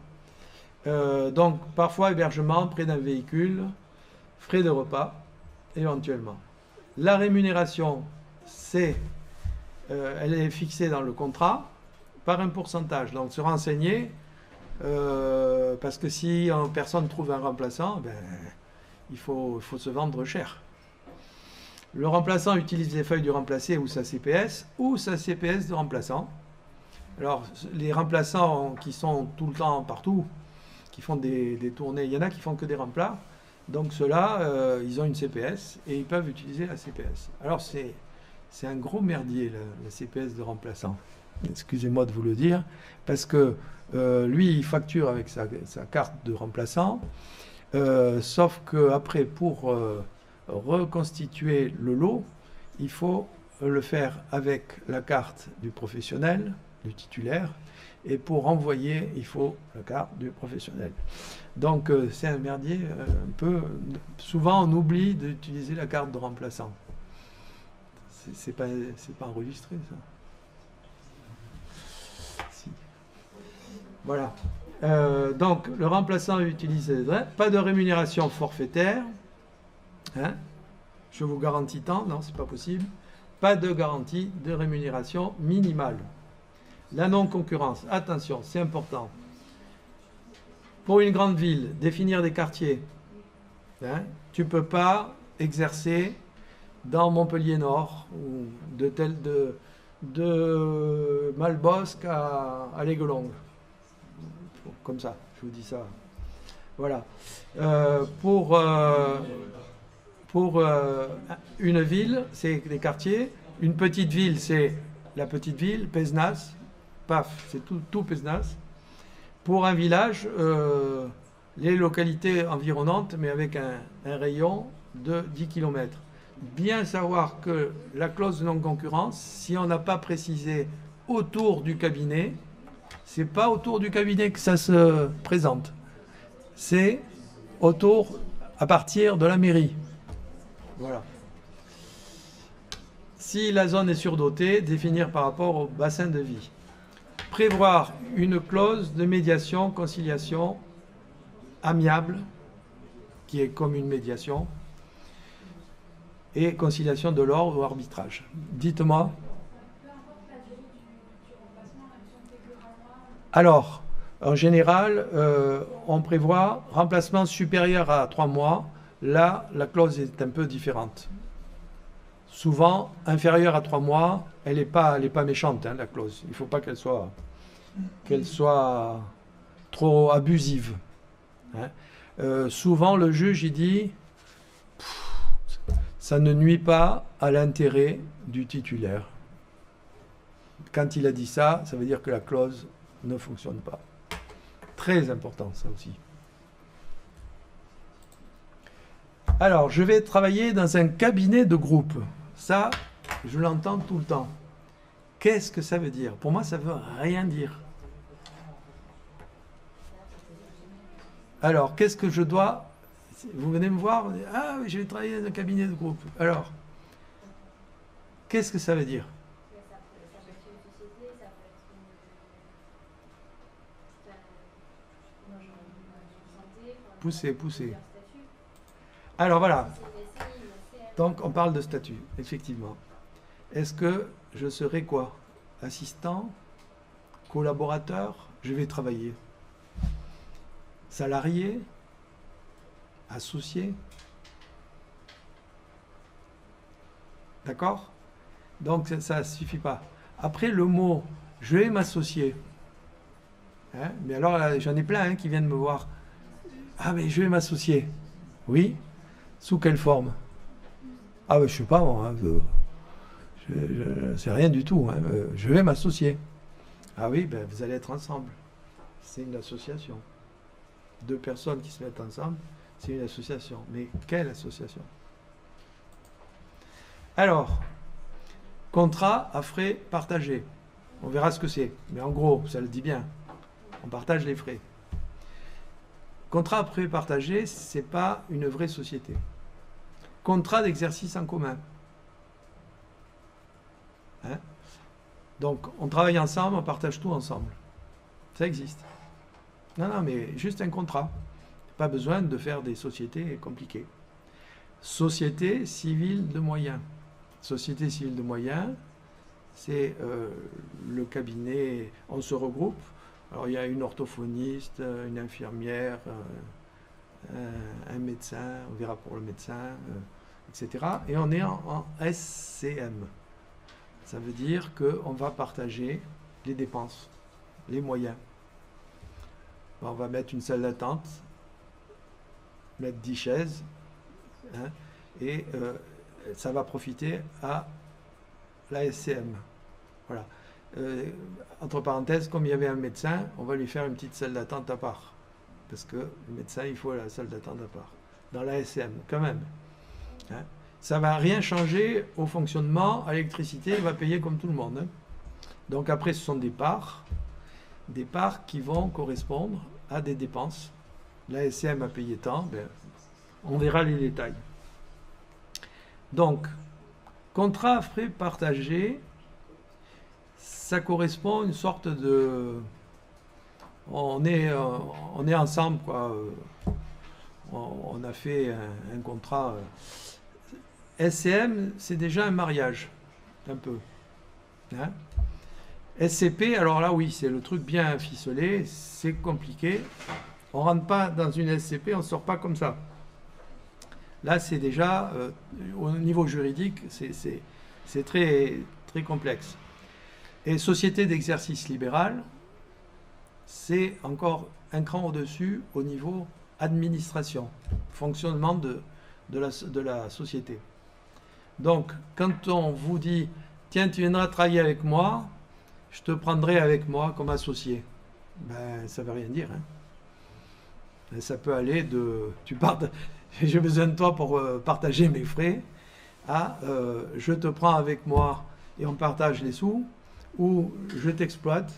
A: Donc, parfois, hébergement près d'un véhicule, frais de repas, éventuellement. La rémunération, elle est fixée dans le contrat par un pourcentage. Donc, se renseigner, parce que si personne trouve un remplaçant, ben, il faut se vendre cher. Le remplaçant utilise les feuilles du remplacé ou sa CPS de remplaçant. Alors, les remplaçants qui sont tout le temps partout, qui font des tournées, il y en a qui font que des remplats. Donc ceux-là, ils ont une CPS et ils peuvent utiliser la CPS. Alors c'est un gros merdier, la CPS de remplaçant. Excusez-moi de vous le dire, parce que lui, il facture avec sa carte de remplaçant, sauf qu'après, pour reconstituer le lot, il faut le faire avec la carte du professionnel, du titulaire, et pour renvoyer, il faut la carte du professionnel. Donc c'est un merdier un peu. Souvent on oublie d'utiliser la carte de remplaçant. C'est pas enregistré ça. Si. Voilà. Donc le remplaçant utilise pas de rémunération forfaitaire. Hein, Je vous garantis tant, non, c'est pas possible. Pas de garantie de rémunération minimale. La non-concurrence, attention, c'est important. Pour une grande ville, définir des quartiers. Hein, tu ne peux pas exercer dans Montpellier Nord ou de Malbosc à l'Aiglon. Comme ça, je vous dis ça. Voilà. Pour une ville, c'est des quartiers. Une petite ville, c'est la petite ville, Pézenas. Paf, c'est tout Pézenas. Pour un village, les localités environnantes, mais avec un rayon de 10 km. Bien savoir que la clause de non-concurrence, si on n'a pas précisé autour du cabinet, c'est pas autour du cabinet que ça se présente. C'est autour, à partir de la mairie. Voilà. Si la zone est surdotée, définir par rapport au bassin de vie. Prévoir une clause de médiation, conciliation amiable, qui est comme une médiation, et conciliation de l'ordre ou arbitrage. Dites-moi. Alors, en général, on prévoit remplacement supérieur à 3 mois. Là, la clause est un peu différente. Souvent, inférieure à 3 mois, elle n'est pas méchante, hein, la clause. Il ne faut pas qu'elle soit trop abusive. Hein. Souvent, le juge, il dit, ça ne nuit pas à l'intérêt du titulaire. Quand il a dit ça, ça veut dire que la clause ne fonctionne pas. Très important, ça aussi. Alors, je vais travailler dans un cabinet de groupe. Ça, je l'entends tout le temps. Qu'est-ce que ça veut dire? Pour moi, ça ne veut rien dire. Alors, qu'est-ce que je dois... Vous venez me voir, ah, je vais travailler dans un cabinet de groupe. Alors, qu'est-ce que ça veut dire?
B: Ça peut être une société, ça peut être une santé,
A: Poussez. Alors voilà.
B: C'est
A: Donc on parle de statut, effectivement. Est-ce que je serai quoi? Assistant? Collaborateur? Je vais travailler. Salarié? Associé? D'accord? Donc ça ne suffit pas. Après le mot « je vais m'associer ». Hein? Mais alors j'en ai plein hein, qui viennent me voir. « Ah mais je vais m'associer ». Oui? Sous quelle forme? Ah ben je sais pas moi. Hein, c'est rien du tout. Hein, je vais m'associer. Ah oui, ben vous allez être ensemble. C'est une association. 2 personnes qui se mettent ensemble, c'est une association. Mais quelle association? Alors, contrat à frais partagés. On verra ce que c'est. Mais en gros, ça le dit bien. On partage les frais. Contrat à frais partagés, ce n'est pas une vraie société. Contrat d'exercice en commun. Hein? Donc, on travaille ensemble, on partage tout ensemble. Ça existe. Non, mais juste un contrat. Pas besoin de faire des sociétés compliquées. Société civile de moyens. Société civile de moyens, c'est le cabinet, on se regroupe. Alors, il y a une orthophoniste, une infirmière, un médecin, on verra pour le médecin, etc. Et on est en SCM. Ça veut dire qu'on va partager les dépenses, les moyens. On va mettre une salle d'attente, mettre 10 chaises, hein, et ça va profiter à la SCM. Voilà. Entre parenthèses, comme il y avait un médecin, on va lui faire une petite salle d'attente à part. Parce que le médecin, il faut la salle d'attente à part. Dans la SCM, quand même. Hein. Ça ne va rien changer au fonctionnement. À l'électricité, il va payer comme tout le monde. Hein. Donc après, ce sont des parts qui vont correspondre à des dépenses. La SCM a payé tant, ben, on verra les détails. Donc, contrat à frais partagés, ça correspond à une sorte de... On est ensemble, quoi. On a fait un contrat. SCM, c'est déjà un mariage, un peu. Hein. SCP, alors là, oui, c'est le truc bien ficelé, c'est compliqué. On ne rentre pas dans une SCP, on ne sort pas comme ça. Là, c'est déjà, au niveau juridique, c'est très, très complexe. Et société d'exercice libéral, c'est encore un cran au-dessus au niveau administration, fonctionnement de la société. Donc, quand on vous dit, tiens, tu viendras travailler avec moi, je te prendrai avec moi comme associé, ben, ça ne veut rien dire. Hein. Ça peut aller de, j'ai besoin de toi pour partager mes frais, à je te prends avec moi et on partage les sous, ou je t'exploite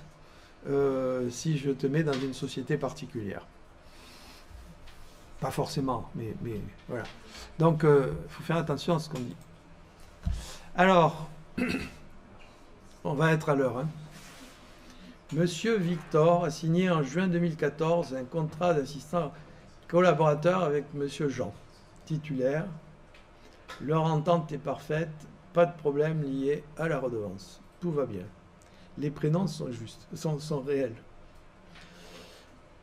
A: si je te mets dans une société particulière. Pas forcément, mais voilà. Donc, il faut faire attention à ce qu'on dit. Alors, on va être à l'heure. Hein. Monsieur Victor a signé en juin 2014 un contrat d'assistant collaborateur avec Monsieur Jean, titulaire. Leur entente est parfaite, pas de problème lié à la redevance. Tout va bien. Les prénoms sont justes, sont réels.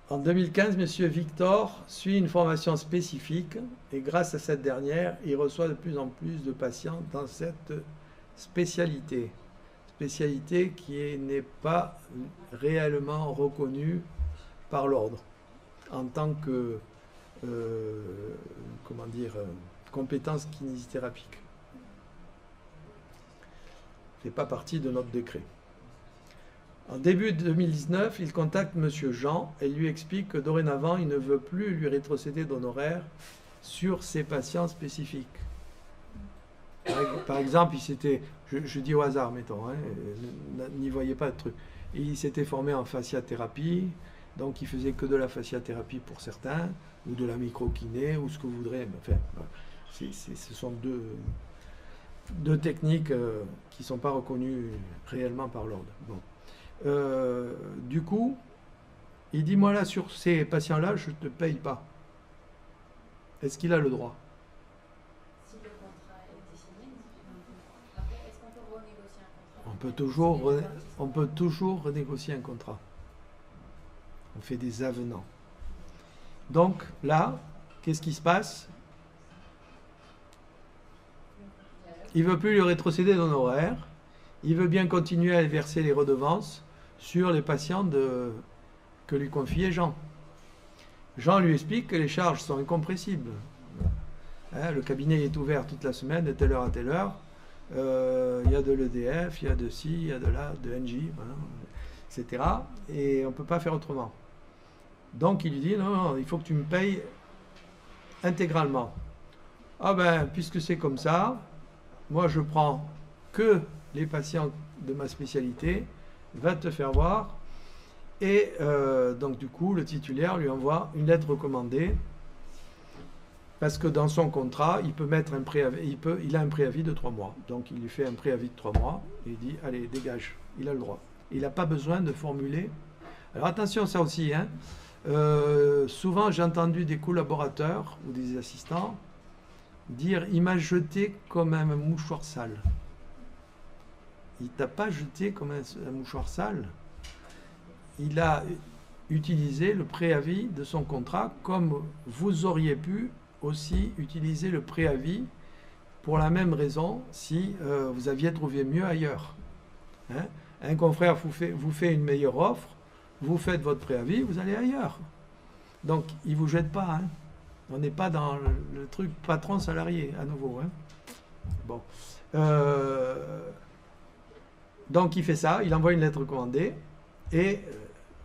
A: En 2015, M. Victor suit une formation spécifique et grâce à cette dernière, il reçoit de plus en plus de patients dans cette spécialité. Spécialité qui n'est pas réellement reconnue par l'ordre en tant que compétence kinésithérapique. Ça ne fait pas partie de notre décret. En début 2019, il contacte M. Jean et lui explique que dorénavant, il ne veut plus lui rétrocéder d'honoraires sur ses patients spécifiques. Par exemple, il s'était, je dis au hasard, mettons, hein, n'y voyez pas de truc. Il s'était formé en fasciathérapie, donc il faisait que de la fasciathérapie pour certains, ou de la microkiné, ou ce que vous voudrez. Enfin, ce sont deux techniques qui ne sont pas reconnues réellement par l'ordre. Bon. Du coup, il dit, moi là, sur ces patients-là, je ne te paye pas. Est-ce qu'il a le droit?
B: Si le contrat a été signé, après, est-ce qu'on peut renégocier un contrat?
A: On peut toujours renégocier un contrat. On fait des avenants. Donc là, qu'est-ce qui se passe? Il ne veut plus lui rétrocéder d'honoraires. Il veut bien continuer à verser les redevances sur les patients que lui confiait Jean. Jean lui explique que les charges sont incompressibles. Hein, le cabinet est ouvert toute la semaine, de telle heure à telle heure. Il y a de l'EDF, il y a de ci, il y a de là, de NJ, voilà, etc. Et on ne peut pas faire autrement. Donc il lui dit, non, il faut que tu me payes intégralement. Ah ben, puisque c'est comme ça, moi je prends que les patients de ma spécialité, va te faire voir. Et donc du coup, le titulaire lui envoie une lettre recommandée parce que dans son contrat, il peut mettre un préavis, il a un préavis de 3 mois. Donc il lui fait un préavis de 3 mois et il dit, allez, dégage, il a le droit. Il n'a pas besoin de formuler. Alors attention, ça aussi, hein. Souvent j'ai entendu des collaborateurs ou des assistants dire, il m'a jeté comme un mouchoir sale. Il t'a pas jeté comme un mouchoir sale. Il a utilisé le préavis de son contrat comme vous auriez pu aussi utiliser le préavis pour la même raison si vous aviez trouvé mieux ailleurs. Hein? Un confrère vous fait une meilleure offre, vous faites votre préavis, vous allez ailleurs. Donc, il ne vous jette pas. Hein? On n'est pas dans le truc patron-salarié, à nouveau. Hein? Bon. Donc, il fait ça, il envoie une lettre recommandée, et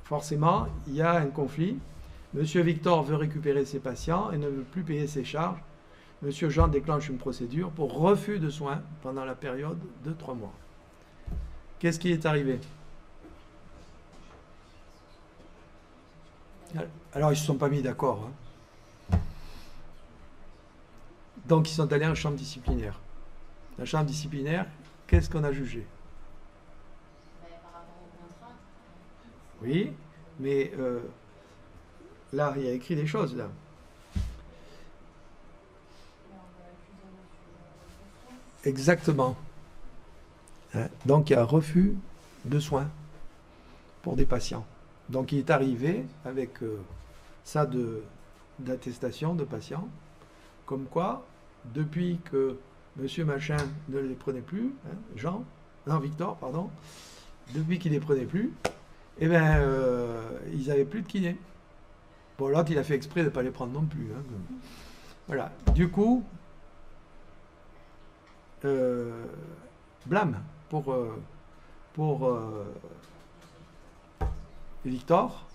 A: forcément, il y a un conflit. Monsieur Victor veut récupérer ses patients et ne veut plus payer ses charges. Monsieur Jean déclenche une procédure pour refus de soins pendant la période de 3 mois. Qu'est-ce qui est arrivé? Alors, ils ne se sont pas mis d'accord. Hein. Donc, ils sont allés en chambre disciplinaire. La chambre disciplinaire, qu'est-ce qu'on a jugé?
B: Par rapport au contrat.
A: Oui, mais là, il y a écrit des choses, là. Exactement. Hein, donc il y a un refus de soins pour des patients. Donc il est arrivé avec ça d'attestation de patients, comme quoi, depuis que Monsieur Machin ne les prenait plus, hein, Victor, pardon, depuis qu'il les prenait plus, eh ben, ils n'avaient plus de kiné. Bon, l'autre, il a fait exprès de ne pas les prendre non plus. Hein. Voilà. Du coup, blâme pour Victor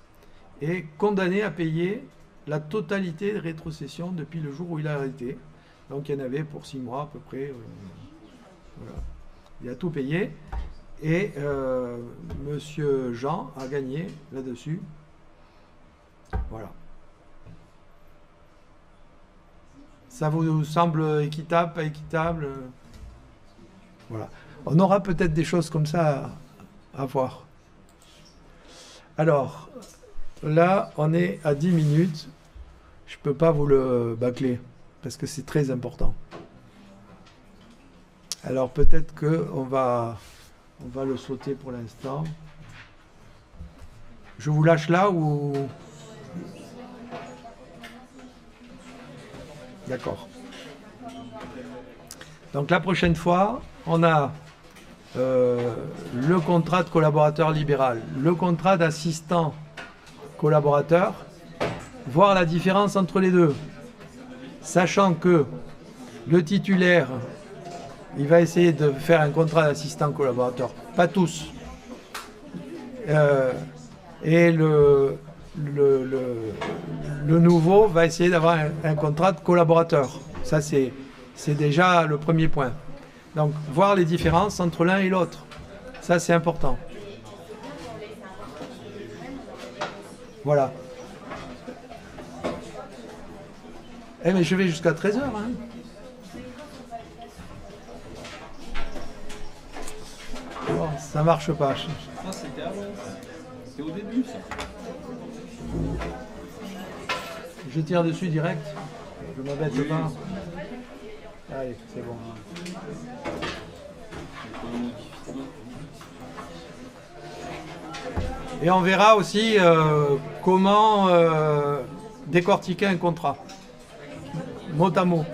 A: est condamné à payer la totalité de rétrocession depuis le jour où il a arrêté. Donc il y en avait pour 6 mois à peu près. Voilà. Il a tout payé. Et Monsieur Jean a gagné là-dessus. Voilà. Ça vous semble équitable, pas équitable? Voilà. On aura peut-être des choses comme ça à voir. Alors, là, on est à 10 minutes. Je ne peux pas vous le bâcler, parce que c'est très important. Alors, peut-être qu'on va le sauter pour l'instant. Je vous lâche là ou... D'accord. Donc, la prochaine fois, on a le contrat de collaborateur libéral, le contrat d'assistant collaborateur, voir la différence entre les deux, sachant que le titulaire, il va essayer de faire un contrat d'assistant collaborateur, pas tous, et le nouveau va essayer d'avoir un contrat de collaborateur. Ça, c'est déjà le premier point. Donc, voir les différences entre l'un et l'autre. Ça, c'est important. Voilà. Eh, mais je vais jusqu'à 13h. Hein. Bon, ça marche pas.
C: Ah, c'était avant. C'était au début, ça.
A: Je tire dessus direct. Je m'embête pas. Allez, c'est bon. Et on verra aussi comment décortiquer un contrat, mot à mot.